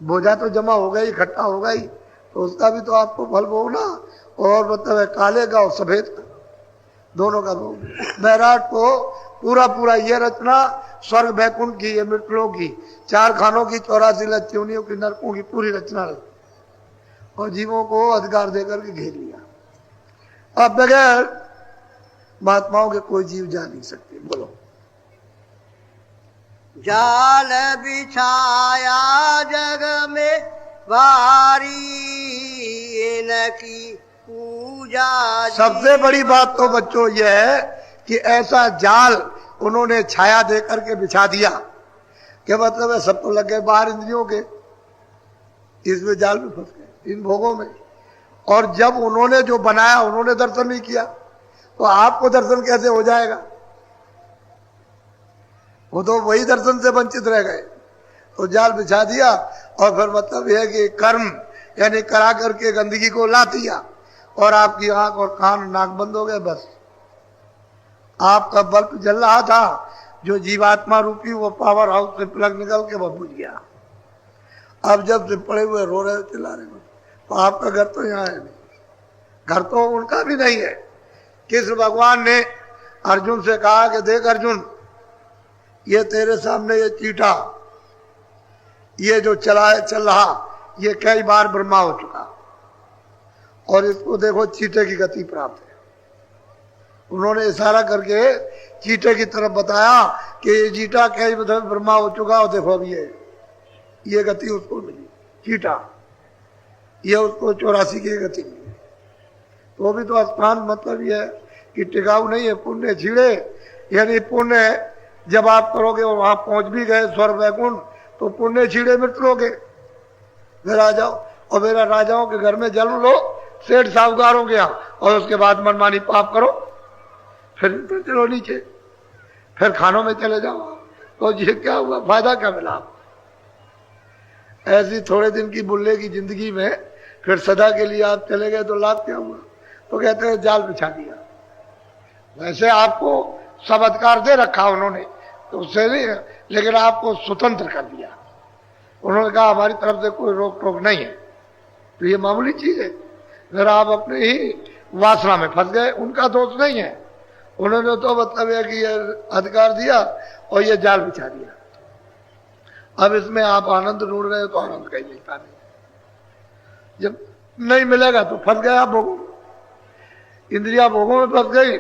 बोझा तो जमा होगा ही, इकट्ठा होगा ही, तो उसका भी तो आपको फल भोगना। और मतलब है काले का और सफेद का, दोनों का भोग। बैराट को पूरा ये रचना स्वर्ग वैकुंठ की, ये मृतलोक की, 4 खानों की, 84 लच्योनियों की, नरकों की पूरी रचना रही, और जीवों को अधिकार देकर के घेर लिया। अब बगैर महात्माओं के कोई जीव जा नहीं सकते। बोलो। जाल बिछाया जग में भारी, इनकी पूजा। सबसे बड़ी बात तो बच्चों यह है कि ऐसा जाल उन्होंने छाया दे करके बिछा दिया कि मतलब है सब तो लग गए बाहर इंद्रियों के, इसमें जाल में फंस गए, इन भोगों में। और जब उन्होंने जो बनाया उन्होंने दर्शन नहीं किया, तो आपको दर्शन कैसे हो जाएगा? वो तो वही दर्शन से वंचित रह गए। तो जाल बिछा दिया, और फिर मतलब यह है कि कर्म यानी करा करके गंदगी को ला दिया और आपकी आंख और कान नाक बंद हो गए। बस आपका बल्ब जल रहा था, जो जीवात्मा रूपी वो पावर हाउस से प्लग निकल के वो बुझ गया। अब जब से पड़े हुए रो रहे चिल्ला रहे, तो आपका घर तो यहाँ है नहीं, घर तो उनका भी नहीं है। कृष्ण भगवान ने अर्जुन से कहा कि देख अर्जुन, ये तेरे सामने ये चीटा, ये जो चल रहा, ये कई बार ब्रह्मा हो चुका, और इसको देखो चीटे की गति प्राप्त है। उन्होंने इशारा करके चीटे की तरफ बताया कि ये चीटा कई बार ब्रह्मा हो चुका, और देखो अब ये गति उसको मिली, चीटा, ये उसको 84 की गति मिली। तो भी तो स्थान मतलब ये है कि टिकाऊ नहीं है, पुण्य छीड़े, यानी पुण्य जब आप करोगे और वहां पहुंच भी गए स्वर्ग वैकुंठ, तो पुण्य छीड़े मृत लोगे, फिर आ जाओ। और मेरा राजाओं के घर में जन्म लो, सेठ साहूकारों के यहाँ, और उसके बाद मनमानी पाप करो, फिर चलो नीचे, फिर खानों में चले जाओ। तो ये क्या हुआ, फायदा क्या मिला? ऐसी थोड़े दिन की बुल्ले की जिंदगी में फिर सदा के लिए आप चले गए तो लाभ क्या हुआ? तो कहते हैं जाल बिछा दिया। वैसे आपको सब अधिकार दे रखा उन्होंने, तो उससे नहीं, लेकिन आपको स्वतंत्र कर दिया। उन्होंने कहा हमारी तरफ से कोई रोक टोक नहीं है। तो ये मामूली चीज है, फिर आप अपने ही वासना में फंस गए, उनका दोष नहीं है। उन्होंने तो मतलब है कि ये अधिकार दिया और ये जाल बिछा दिया। अब इसमें आप आनंद ढूंढ रहे हो तो आनंद कहीं नहीं पाने, जब नहीं मिलेगा तो फंस गए आप भोगों, इंद्रिया भोगों में फंस गई,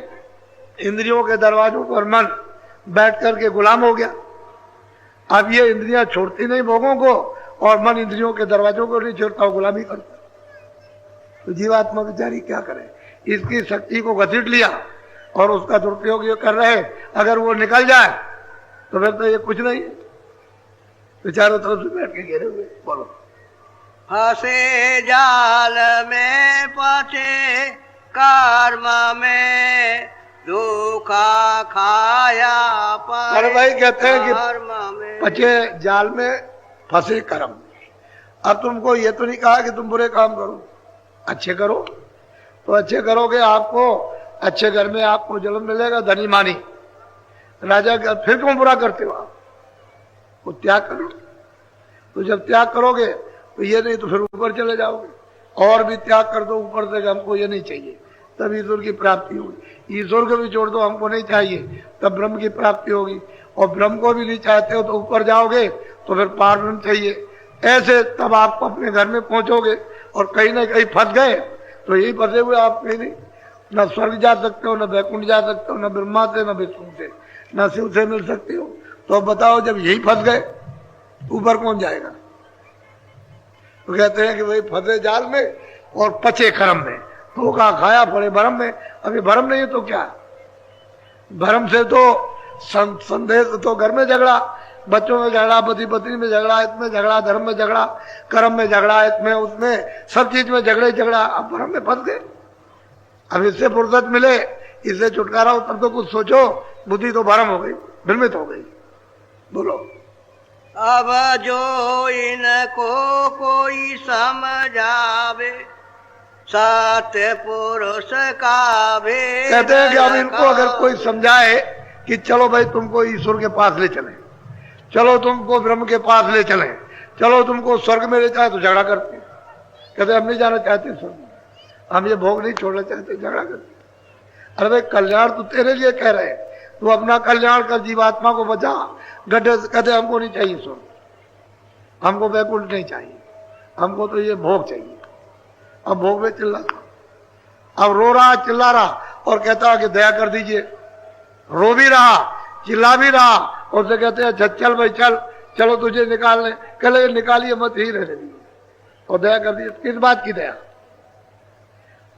इंद्रियों के दरवाजों पर मन बैठ करके गुलाम हो गया। अब ये इंद्रियां छोड़ती नहीं भोगों को, और मन इंद्रियों के दरवाजों को नहीं छोड़ता, गुलामी करता। तो जीवात्मा बेचारी क्या करे, इसकी शक्ति को घसीट लिया और उसका दुरुपयोग ये कर रहे। अगर वो निकल जाए तो फिर तो ये कुछ नहीं है, तो चारों तरफ से बैठ के घेरे हुए। बोलो, फंसे जाल में पचे कर्म में धोखा खाया पर। अरे भाई कहते हैं कि पचे जाल में फंसे कर्म। अब तुमको ये तो नहीं कहा कि तुम बुरे काम करो, अच्छे करो। तो अच्छे करोगे, आपको अच्छे घर में आपको जन्म मिलेगा, धनी मानी राजा का। फिर क्यों बुरा करते हो आप? वो त्याग करो। तो जब त्याग करोगे तो ये नहीं तो फिर ऊपर चले जाओगे, और भी त्याग कर दो ऊपर से, हमको ये नहीं चाहिए, तब ईश्वर की प्राप्ति होगी। ईश्वर को भी छोड़ दो, हमको नहीं चाहिए, तब ब्रह्म की प्राप्ति होगी। और ब्रह्म को भी नहीं चाहते हो तो ऊपर जाओगे तो फिर पार ब्रह्म चाहिए। ऐसे तब आप अपने घर में पहुंचोगे। और कहीं ना कहीं फंस गए तो यही फंसे हुए आप कहीं नहीं, न स्वर्ग जा सकते हो, न वैकुंठ जा सकते हो, न ब्रह्मा से, न विष्णु से, न शिव से मिल सकते हो। तो बताओ, जब यही फंस गए ऊपर कौन जाएगा? तो कहते हैं कि भाई फंसे जाल में और पचे कर्म में, धोखा खाया पड़े भरम में। अभी भरम नहीं है तो क्या? भरम से तो संदेह, तो घर में झगड़ा, बच्चों में झगड़ा, पति पत्नी में झगड़ा, इसमें झगड़ा, धर्म में झगड़ा, कर्म में झगड़ा, इसमें उसमें, सब चीज में झगड़े झगड़ा। अब भरम में फंस गए। अब इससे फुर्सत मिले, इससे छुटकारा हो, तब तो कुछ सोचो। बुद्धि तो भरम हो गई, भ्रमित हो गई। बोलो, अब जो इनको कोई समझावे सत्य पुरुष का भेद। कहते हैं कि अब इनको अगर कोई समझाए कि चलो भाई तुमको ईश्वर के पास ले चले, चलो तुमको ब्रह्म के पास ले चले, चलो तुमको स्वर्ग में ले जाए, तो झगड़ा करते। कहते हम नहीं जाना चाहते स्वर्ग, हम ये भोग नहीं छोड़ना चाहते, झगड़ा करते। अरे भाई कल्याण तो तेरे लिए कह रहे हैं, तू अपना कल्याण कर, जीवात्मा को बचा। गड्ढे कहते हमको नहीं चाहिए स्वर्ग, हमको वैकुंठ नहीं चाहिए, हमको तो ये भोग चाहिए। अब भोग में चिल्ला, अब रो रहा, चिल्ला रहा, और कहता कि दया कर दीजिए। रो भी रहा, चिल्ला भी रहा, और से कहते हैं अच्छा चल भाई चल, चलो तुझे निकालने। कहले निकालिए मत, ही रहने दीजिए, और दया कर दीजिए। किस बात की दया?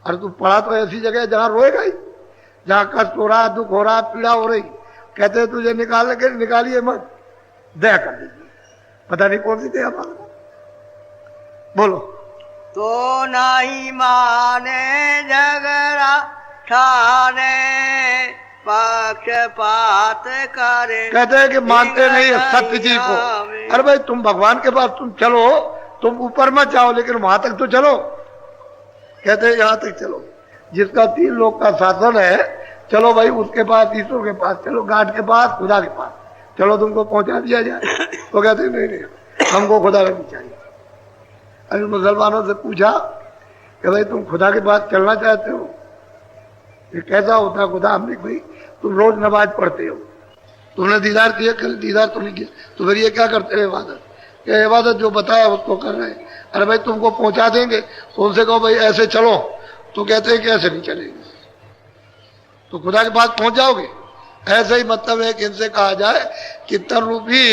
अरे तू पड़ा तो ऐसी जगह जहां रोएगा ही, जहां कष्ट हो रहा, दुख हो रहा, पीड़ा हो रही। कहते हैं तुझे निकालने के, निकालिए मत, दया कर दीजिए। पता नहीं कौन सी दया मांगना। बोलो, तो नहीं माने झगड़ा ठाने पक्षपात करे। कहते हैं कि मानते नहीं है सत्य जी को। अरे भाई तुम भगवान के पास तुम चलो, तुम ऊपर मत जाओ लेकिन वहां तक तो चलो। कहते हैं यहां तक चलो, जिसका 3 लोग का शासन है, चलो भाई उसके पास, ईश्वर के पास चलो, गाड के पास, खुदा के पास चलो, तुमको पहुंचा दिया जाए। तो कहते नहीं नहीं, हमको खुदा का नहीं चाहिए। अभी मुसलमानों से पूछा कि भाई तुम खुदा के पास चलना चाहते हो, ये कैसा होता है खुदा? हमने भाई तुम रोज नमाज पढ़ते हो, तुमने दीदार किया, कल दीदार तो नहीं किया, तो फिर ये क्या करते हो इबादत? क्या इबादत जो बताया उसको कर रहे हैं। अरे भाई तुमको पहुंचा देंगे, तो उनसे कहो भाई ऐसे चलो, तो कहते हैं कि ऐसे नहीं चलेंगे। तो खुदा के पास पहुंच जाओगे। ऐसा ही मतलब है कि इनसे कहा जाए कि तन रूपी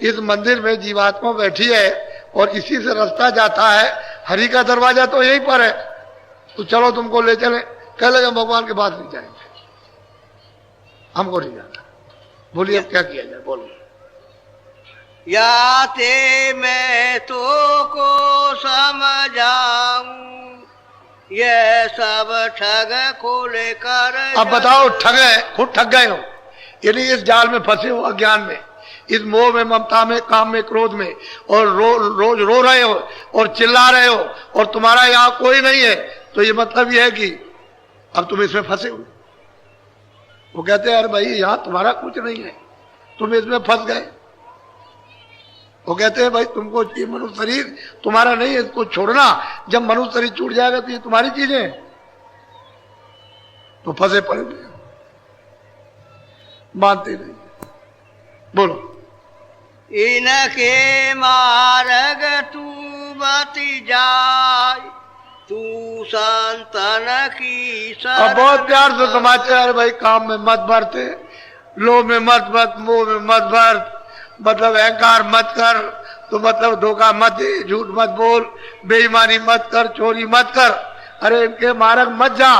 इस मंदिर में जीवात्मा बैठी है और इसी से रास्ता जाता है, हरि का दरवाजा तो यहीं पर है, तो चलो तुमको ले चले। कह लगे भगवान के पास नहीं जाएंगे, हमको नहीं जाना। बोलिए अब क्या किया जाए, बोलो। या ते मैं तो को समझाऊं, ये सब ठग को लेकर। अब बताओ, ठगे, खुद ठग गए हो, यानी इस जाल में फंसे हो, अज्ञान में, इस मोह में, ममता में, काम में, क्रोध में, और रोज रो रहे हो और चिल्ला रहे हो और तुम्हारा यहाँ कोई नहीं है। तो ये मतलब ये है कि अब तुम इसमें फंसे हो। वो कहते हैं अरे भाई यहाँ तुम्हारा कुछ नहीं है, तुम इसमें फंस गए। वो कहते हैं भाई तुमको ये मनुष्य शरीर तुम्हारा नहीं है, इसको छोड़ना। जब मनुष्य शरीर छूट जाएगा तो ये तुम्हारी चीजें, तो फंसे पड़े, मानते नहीं। बोलो। इनके मार्ग तू बति जाय, तू संतन की शरण। अब बहुत प्यार से समाचार, अरे भाई काम में मत भरते, लोभ में मत मत, मोह में मत भर, मतलब अहंकार मत कर, तो मतलब धोखा मत दे, झूठ मत बोल, बेईमानी मत कर, चोरी मत कर। अरे इनके मार्ग मत जा,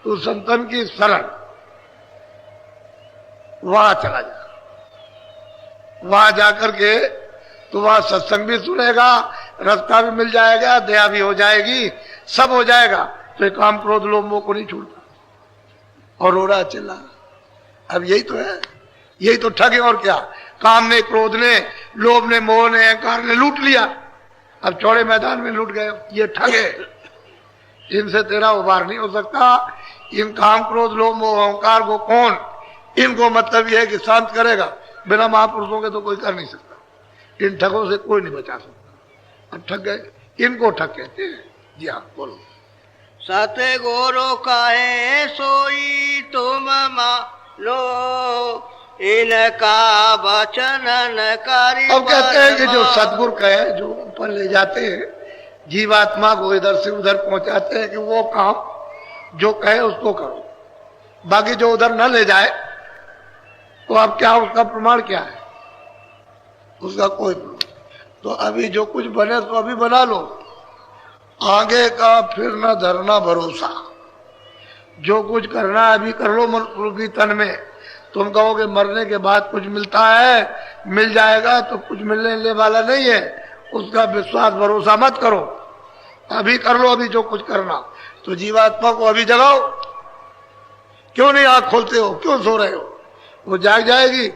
तू संतन की शरण, वहां चला जा। वहां जाकर के तो वहां सत्संग भी सुनेगा, रास्ता भी मिल जाएगा, दया भी हो जाएगी, सब हो जाएगा। तो काम क्रोध लोभ मोह को नहीं छूटता और रो रहा चिल्ला। अब यही तो है, यही तो ठग है और क्या। काम ने, क्रोध ने, लोभ ने, मोह ने, अहंकार ने लूट लिया, अब चौड़े मैदान में लूट गए। ये ठग है, इनसे तेरा उबार नहीं हो सकता। इन काम क्रोध लोभ मोह अहंकार को कौन, इनको मतलब यह है कि शांत करेगा। बिना महापुरुषों के तो कोई कर नहीं सकता। इन ठगों से कोई नहीं बचा सकता। अब ठग गए, इनको ठग कहते हैं। जी हाँ, बोलो। सतगुरु कहे सोई तुम मानो, इनका वचन न करी। अब कहते हैं कि जो सतगुरु कहे, जो ऊपर ले जाते हैं जीवात्मा को, इधर से उधर पहुंचाते हैं, कि वो काम जो कहे उसको करो, बाकी जो उधर न ले जाए तो अब क्या, उसका प्रमाण क्या है? उसका कोई प्रमाण। तो अभी जो कुछ बने तो अभी बना लो, आगे का फिर न धरना भरोसा। जो कुछ करना है अभी कर लो मन रूपी तन में। तुम कहोगे मरने के बाद कुछ मिलता है, मिल जाएगा, तो कुछ मिलने वाला नहीं है, उसका विश्वास भरोसा मत करो। अभी कर लो, अभी जो कुछ करना। तो जीवात्मा को अभी जगाओ। क्यों नहीं आंख खोलते हो, क्यों सो रहे हो? वो जाग जाएगी,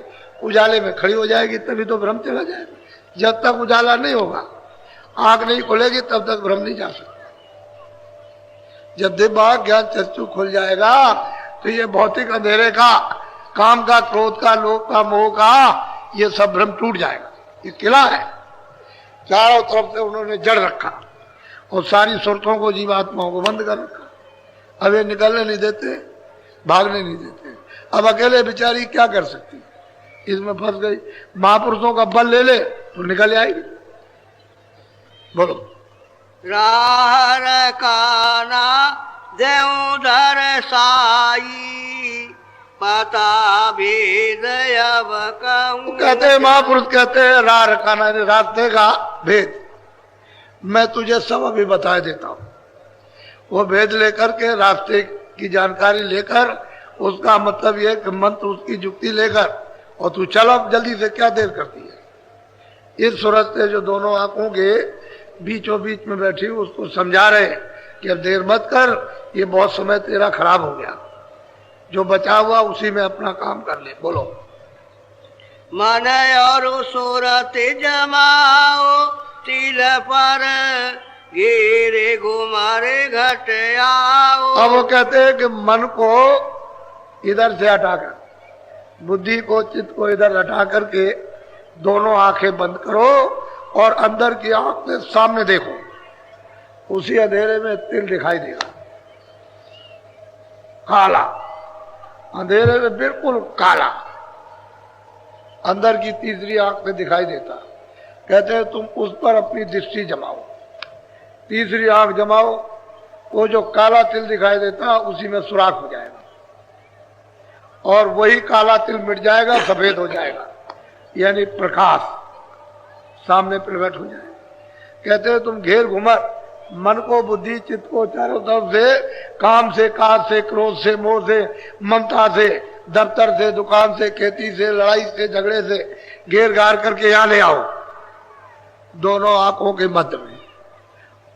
उजाले में खड़ी हो जाएगी, तभी तो भ्रम चला जाएगा। जब तक उजाला नहीं होगा, आंख नहीं खोलेगी, तब तक भ्रम नहीं जा सकता। जब दिमाग ज्ञान चक्षु खुल जाएगा तो ये भौतिक अंधेरे का, काम का, क्रोध का, लोभ का, मोह का, ये सब भ्रम टूट जाएगा। ये किला है, चारों तरफ से उन्होंने जड़ रखा और सारी सुरतों को, जीवात्माओं को बंद कर रखा। अब ये निकलने नहीं देते, भागने नहीं देते। अब अकेले बेचारी क्या कर सकती, इसमें फंस गई। महापुरुषों का बल ले ले तो निकल आएगी। बोलो। राह काना देउधर साई, पता भेद अब कहूं। कहते हैं महापुरुष कहते हैं राह रखाना, रास्ते का भेद मैं तुझे सब अभी बता देता हूं। वो भेद लेकर के, रास्ते की जानकारी लेकर, उसका मतलब यह कि मंत्र, उसकी जुक्ति लेकर, और तू चल अब जल्दी से, क्या देर करती है। इस सूरत से जो दोनों आंखों के बीचों बीच में बैठी, उसको समझा रहे कि अब देर मत कर, ये बहुत समय तेरा खराब हो गया, जो बचा हुआ उसी में अपना काम कर ले। बोलो। मन और सूरत जमाओ, तिल पर गिरे घुमारे घट आओ। अब वो कहते हैं कि मन को इधर से हटाकर, बुद्धि को, चित्त को इधर हटा करके दोनों आंखें बंद करो और अंदर की आंख में सामने देखो। उसी अंधेरे में तिल दिखाई देगा, काला, अंधेरे में बिल्कुल काला, अंदर की तीसरी आंख में दिखाई देता। कहते हैं तुम उस पर अपनी दृष्टि जमाओ, तीसरी आंख जमाओ, वो जो काला तिल दिखाई देता उसी में सुराख हो जाएगा और वही काला तिल मिट जाएगा, सफेद हो जाएगा, यानी प्रकाश सामने प्रकट हो जाएगा। कहते हैं तुम घेर घुमर मन को, बुद्धि, चित्त को चारों तरफ से, काम से, काज से, क्रोध से, मोह से, ममता से, दफ्तर से, दुकान से, खेती से, लड़ाई से, झगड़े से घेर घार करके यहाँ ले आओ, दोनों आंखों के मध्य में,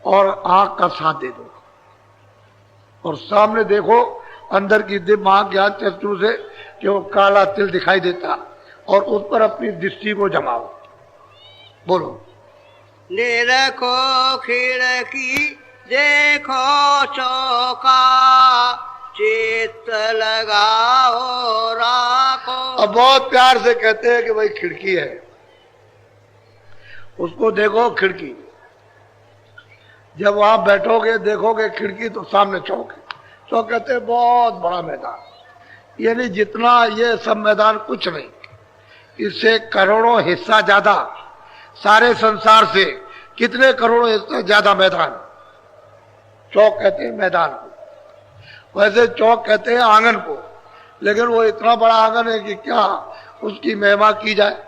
और आंख का साथ दे दो और सामने देखो अंदर की दिव्य आंख ज्ञान चक्षु से कि वो काला तिल दिखाई देता और उस पर अपनी दृष्टि को जमाओ। बोलो। निरखो खिड़की देखो चौका, चित्त लगाओ राखो। अब बहुत प्यार से कहते हैं कि भाई खिड़की है, उसको देखो खिड़की। जब वहां बैठोगे देखोगे खिड़की तो सामने चौक है। चौक कहते हैं बहुत बड़ा मैदान, यानी जितना ये सब मैदान कुछ नहीं, इससे करोड़ों हिस्सा ज्यादा, सारे संसार से कितने करोड़ों हिस्सा ज्यादा मैदान। चौक कहते हैं मैदान को, वैसे चौक कहते हैं आंगन को, लेकिन वो इतना बड़ा आंगन है कि क्या उसकी महिमा की जाए।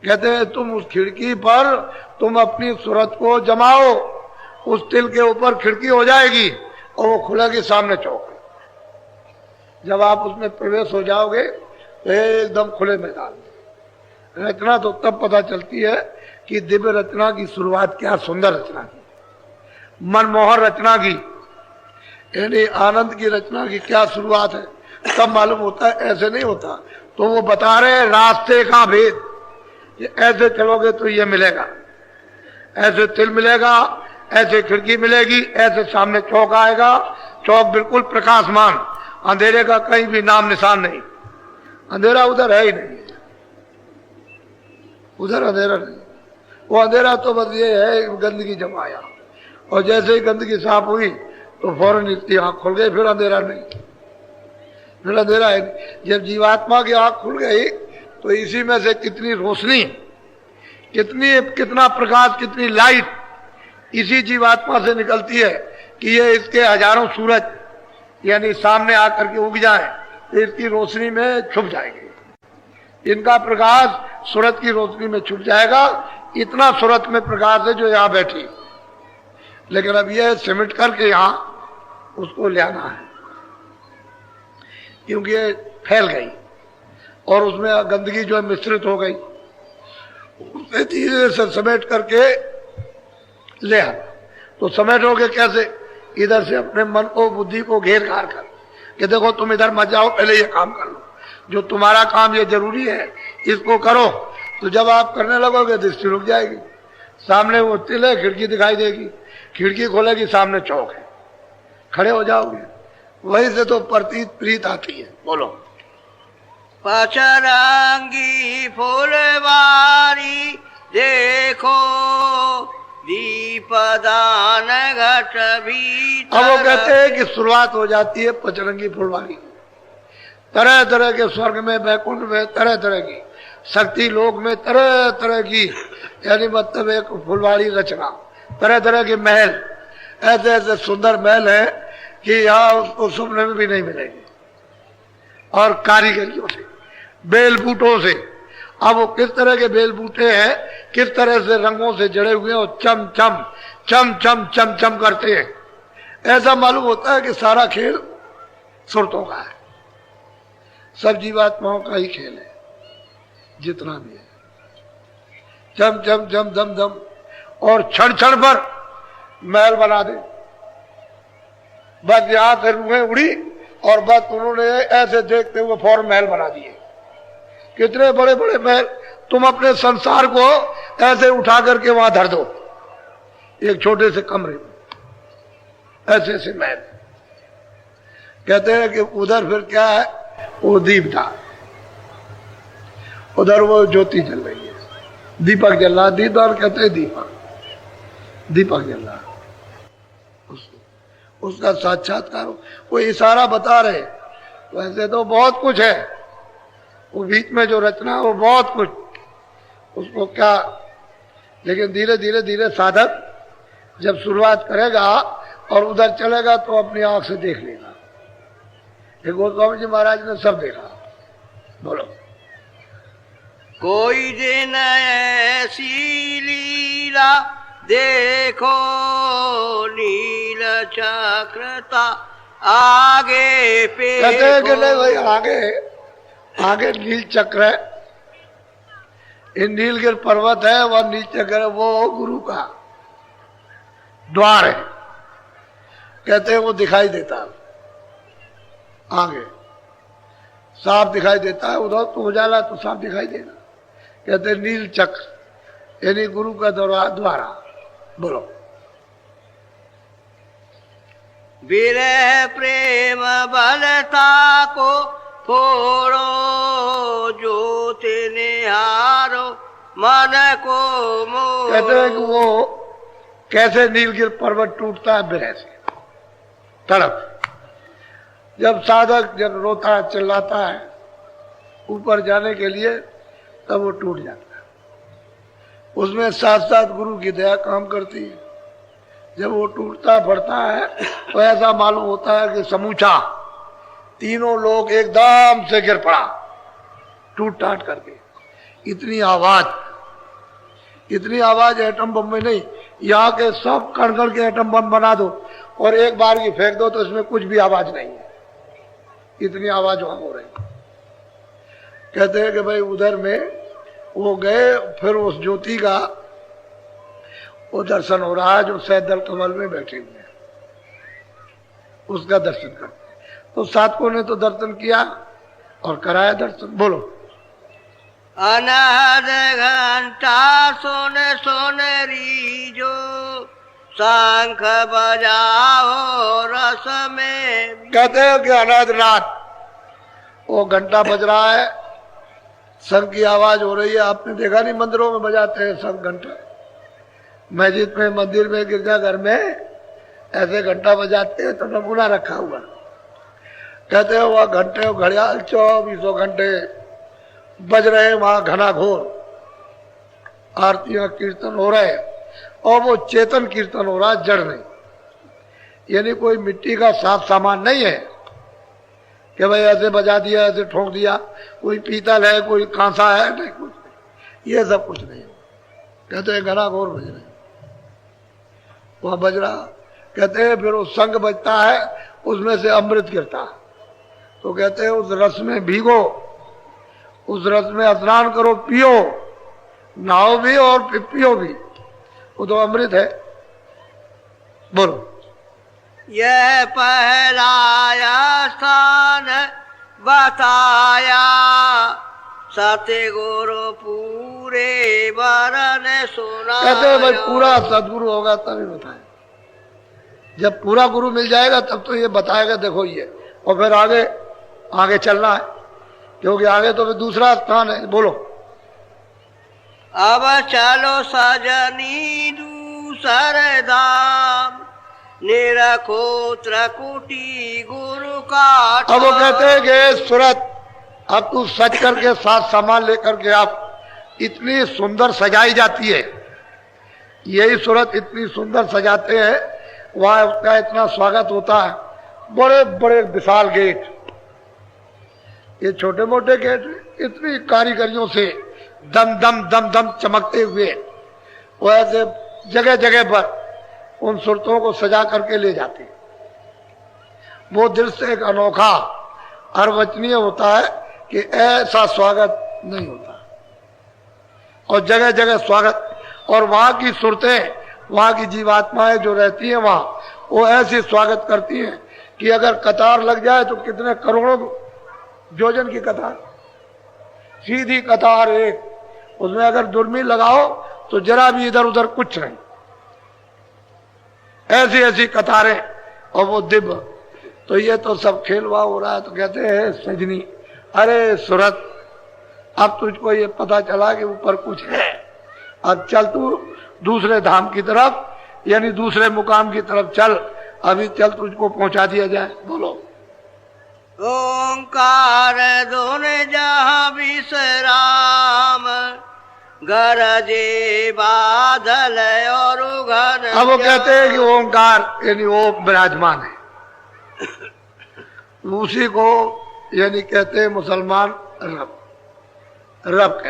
कहते हैं तुम उस खिड़की पर तुम अपनी सूरत को जमाओ, उस तिल के ऊपर खिड़की हो जाएगी और वो खुलेगी सामने चौक। जब आप उसमें प्रवेश हो जाओगे तो एकदम खुले मैदान में। रचना तो तब पता चलती है कि दिव्य रचना की शुरुआत क्या सुंदर रचना की, मनमोहन रचना की, यानी आनंद की रचना की क्या शुरुआत है, तब मालूम होता है। ऐसे नहीं होता। तो वो बता रहे रास्ते का भेद, ऐसे चलोगे तो ये मिलेगा, ऐसे तिल मिलेगा, ऐसे खिड़की मिलेगी, ऐसे सामने चौक आएगा, चौक बिल्कुल प्रकाशमान, अंधेरे का कहीं भी नाम निशान नहीं, अंधेरा उधर है ही नहीं, उधर अंधेरा नहीं। वो अंधेरा तो बस ये है गंदगी जमाया, और जैसे ही गंदगी साफ हुई तो फौरन इसकी आंख खुल गई, फिर अंधेरा नहीं, फिर अंधेरा है नहीं। जब जीवात्मा की आंख खुल गई तो इसी में से कितनी रोशनी, कितना प्रकाश, कितनी लाइट इसी जीवात्मा से निकलती है कि ये इसके हजारों सूरज यानी सामने आकर के उग जाए तो इसकी रोशनी में छुप जाएंगे। इनका प्रकाश सूरत की रोशनी में छुप जाएगा। इतना सूरत में प्रकाश है जो यहाँ बैठी, लेकिन अब यह सिमट करके यहाँ उसको ले आना है, क्योंकि ये फैल गई और उसमें गंदगी जो है मिश्रित हो गई, उसे धीरे से समेट करके ले आ। तो समेटोगे कैसे? इधर से अपने मन को, बुद्धि को घेर घार कर कि देखो तुम इधर मत जाओ, पहले ये काम कर लो, जो तुम्हारा काम ये जरूरी है इसको करो। तो जब आप करने लगोगे दृष्टि रुक जाएगी, सामने वो तिल है, खिड़की दिखाई देगी, खिड़की खोलेगी, सामने चौक है, खड़े हो जाओगे। वहीं से तो प्रतीत प्रीत आती है। बोलो। पचरंगी फुलवारी देखो, दीपदान घट भीतर। अब वो कहते हैं कि शुरुआत हो जाती है पचरंगी फुलवारी, तरह तरह के स्वर्ग में, वैकुंठ में, तरह तरह की शक्ति लोक में, तरह तरह की, यानी मतलब एक फुलवारी रचना, तरह तरह के महल, ऐसे ऐसे सुंदर महल है कि यहाँ उसको सुनने में भी नहीं मिलेंगे, और कारीगरियों से, बेल बूटों से। अब वो किस तरह के बेल बूटे हैं, किस तरह से रंगों से जड़े हुए हैं, और चम चम चम चम चम चम करते हैं। ऐसा मालूम होता है कि सारा खेल सुरतों का है, सब जीवात्माओं का ही खेल है, जितना भी है। चम चम चम दम दम, और क्षण क्षण पर महल बना दे। बस यहां से रूहें उड़ी और बस उन्होंने ऐसे देखते हुए फौरन महल बना दिए। कितने बड़े बड़े महल, तुम अपने संसार को ऐसे उठा करके वहां धर दो, एक छोटे से कमरे में, ऐसे ऐसे महल। कहते हैं कि उधर फिर क्या है, वो दीप था, उधर वो ज्योति जल रही है, दीपक जल रहा, दीपदार कहते हैं दीपक, दीपक जल रहा, उसका साक्षात्कार। वो इशारा बता रहे, वैसे तो बहुत कुछ है, वो बीच में जो रचना है वो बहुत कुछ, उसको क्या, लेकिन धीरे धीरे धीरे साधक जब शुरुआत करेगा और उधर चलेगा तो अपनी आंख से देख लेगा। गोस्वामी जी महाराज ने सब देखा। बोलो। कोई दिन ऐसी लीला देखो, नील चक्रता आगे पे। कहते हैं कि नहीं भाई, आगे आगे नील चक्र है, ये नीलगिर पर्वत है, वह नील चक्र है, वो गुरु का द्वार है। कहते हैं वो दिखाई देता है, आगे साफ दिखाई देता है, उधर तो उजाला तो साफ दिखाई देगा। कहते हैं नील चक्र यानी गुरु का द्वारा। बोलो। विरह प्रेम बलता को फोड़ो, ज्योत निहारो मन को मोड़ो। कहते हैं कि वो कैसे नीलगिर पर्वत टूटता है विरह से, तड़प। जब साधक जब रोता है, चिल्लाता है ऊपर जाने के लिए, तब वो टूट जाता है। उसमें साथ साथ गुरु की दया काम करती है। जब वो टूटता बढ़ता है तो ऐसा मालूम होता है कि समूचा तीनों लोग एकदम से गिर पड़ा, टूट टाट करके। इतनी आवाज एटम बम में नहीं, यहाँ के सब कण कण के एटम बम बना दो और एक बार की फेंक दो तो इसमें कुछ भी आवाज नहीं है, इतनी आवाज वहां हो रही। कहते हैं कि भाई उधर में वो गए, फिर उस ज्योति का वो दर्शन हो रहा है जो सैदल कमल में बैठे हुए हैं, उसका दर्शन करते। तो साधकों ने तो दर्शन किया और कराया दर्शन। बोलो। अनाद घंटा सोन रीजो, शंख बजाओ रस में। कहते हैं कि अनाद रात वो घंटा बज रहा है, शंख की आवाज हो रही है। आपने देखा नहीं, मंदिरों में बजाते हैं सब घंटा, मस्जिद में, मंदिर में, गिरजाघर में ऐसे घंटा बजाते हैं, तो नमूना रखा हुआ। कहते हैं वह घंटे घड़ियाल 24 घंटे बज रहे, वहां घना घोर आरतियां कीर्तन हो रहे, और वो चेतन कीर्तन हो रहा, जड़ नहीं, यानी कोई मिट्टी का साफ सामान नहीं है कि भाई ऐसे बजा दिया, ऐसे ठोक दिया, कोई पीतल है, कोई कांसा है, नहीं, कुछ नहीं, ये सब कुछ नहीं। कहते हैं घना घोर बज रहे, वहां बज रहा। कहते हैं फिर वो संग बजता है, उसमें से अमृत गिरता, तो कहते हैं उस रस में भीगो, उस रस में स्नान करो, पियो, नहाओ भी और पियो भी, वो तो अमृत है। बोलो। यह पहला स्थान बताया, सतगुरु पूरे वरन सुना। कहते हैं भाई पूरा सदगुरु होगा तभी बताए, जब पूरा गुरु मिल जाएगा तब तो ये बताएगा, देखो ये, और फिर आगे चलना है, क्योंकि आगे तो फिर दूसरा स्थान है। बोलो। अब चलो सजनी दूसर धाम, निरखो त्रिकुटी गुरु का। अब वो कहते हैं कि सूरत, अब तू सज करके साथ सामान लेकर के आप, इतनी सुंदर सजाई जाती है, यही सूरत इतनी सुंदर सजाते हैं, वहां उसका इतना स्वागत होता है। बड़े बड़े विशाल गेट, ये छोटे मोटे गेट इतनी कारीगरियों से दम दम दम दम चमकते हुए वो ऐसे जगह जगह पर उन सूरतों को सजा करके ले जाते। वो दृश्य एक अनोखा अर्वचनीय होता है कि ऐसा स्वागत नहीं होता, और जगह जगह स्वागत। और वहां की सूरतें, वहां की जीवात्माएं जो रहती हैं वहां, वो ऐसे स्वागत करती हैं कि अगर कतार लग जाए तो कितने करोड़ों योजन की कतार, सीधी कतार एक, उसमें अगर दुर्मी लगाओ तो जरा भी इधर उधर कुछ नहीं, ऐसी ऐसी कतारें और वो दिव्य। तो ये तो सब खेलवा हो रहा है। तो कहते हैं सजनी, अरे सूरत, अब तुझको ये पता चला कि ऊपर कुछ है, अब चल तू दूसरे धाम की तरफ, यानी दूसरे मुकाम की तरफ चल, अभी चल तुझको पहुंचा दिया जाए। बोलो। ओंकार दोन जहाँ विश्राम, गरजे बादल और घन। अब वो कहते हैं कि ओंकार यानी वो विराजमान है, उसी को यानी कहते हैं मुसलमान रब, रब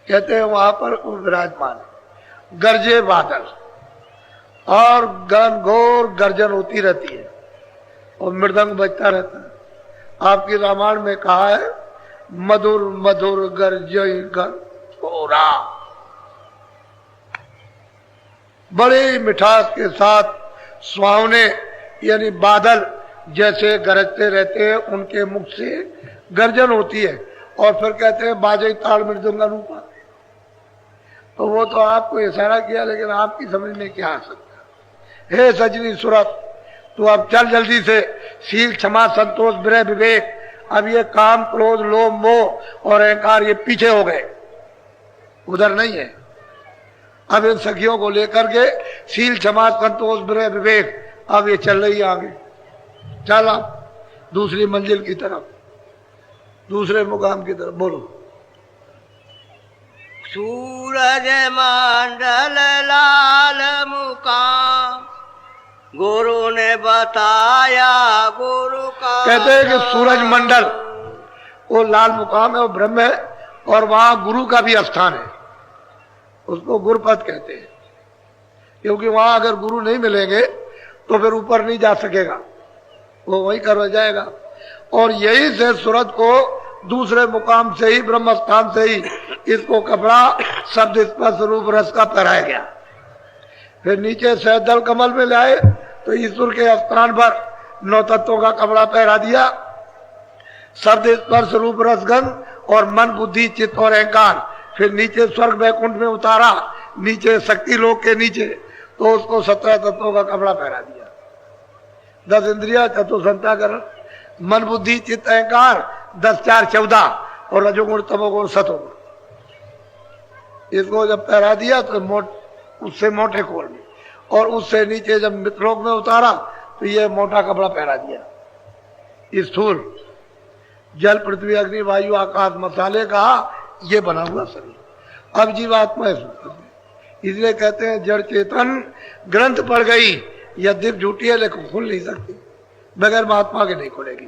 कहते हैं वहां पर वो विराजमान है। गरजे बादल और घनघोर गर्जन होती रहती है और मृदंग बजता रहता है। आपकी रामायण में कहा है मधुर मधुर गर्जय घनघोरा, बड़ी मिठास के साथ सुहावने यानी बादल जैसे गरजते रहते हैं, उनके मुख से गर्जन होती है। और फिर कहते हैं बाजे ताड़ मृदंग रूपा। तो वो तो आपको इशारा किया, लेकिन आपकी समझ में क्या आ सकता। हे सजनी सूरत, तू अब चल जल्दी से, शील क्षमा संतोष विरह विवेक, अब ये काम क्रोध लोभ मोह और अहंकार ये पीछे हो गए, उधर नहीं है। अब इन सखियों को लेकर के शील क्षमा संतोष विरह विवेक, अब ये चल रही आगे। चल आप दूसरी मंजिल की तरफ, दूसरे मुकाम की तरफ। बोलो। सूरज मंडल लाल मुकाम, गुरु ने बताया गुरु का। कहते हैं कि सूरज मंडल वो लाल मुकाम है, वो ब्रह्म है, और वहां गुरु का भी स्थान है, उसको गुरुपद कहते हैं। क्योंकि वहां अगर गुरु नहीं मिलेंगे तो फिर ऊपर नहीं जा सकेगा, वो वही कर जाएगा। और यही से सूरत को दूसरे मुकाम से ही, ब्रह्म स्थान से ही इसको कपड़ा शब्द स्पर्श रूप रस का पहराया गया। फिर नीचे सहदल कमल में लाए तो ईश्वर के स्थान पर नौ तत्वों का कपड़ा पहरा दिया, शब्द स्पर्श रूप रसगंध और मन बुद्धि चित्त और अहंकार। फिर नीचे स्वर्ग वैकुंठ में उतारा, नीचे शक्ति लोक के नीचे, तो उसको 17 तत्वों का कपड़ा पहरा दिया। 10 इंद्रिया चतुर्संताकरण, मन बुद्धि चित्त अहंकार, 10 4 14 और रजोगुण तमोगुण सतोगुण। इसको जब पहरा दिया तो उससे मोटे खोल में, और उससे नीचे जब मित्रलोक में उतारा तो ये मोटा कपड़ा पहरा दिया। स्थूल जल पृथ्वी अग्नि वायु आकाश मसाले का ये बना हुआ शरीर। अब जीवात्मा है, इसलिए कहते हैं जड़ चेतन ग्रंथ पड़ गई, यद्यप झूठी है लेकिन खुल नहीं सकती, बगैर महात्मा के नहीं खुलेगी।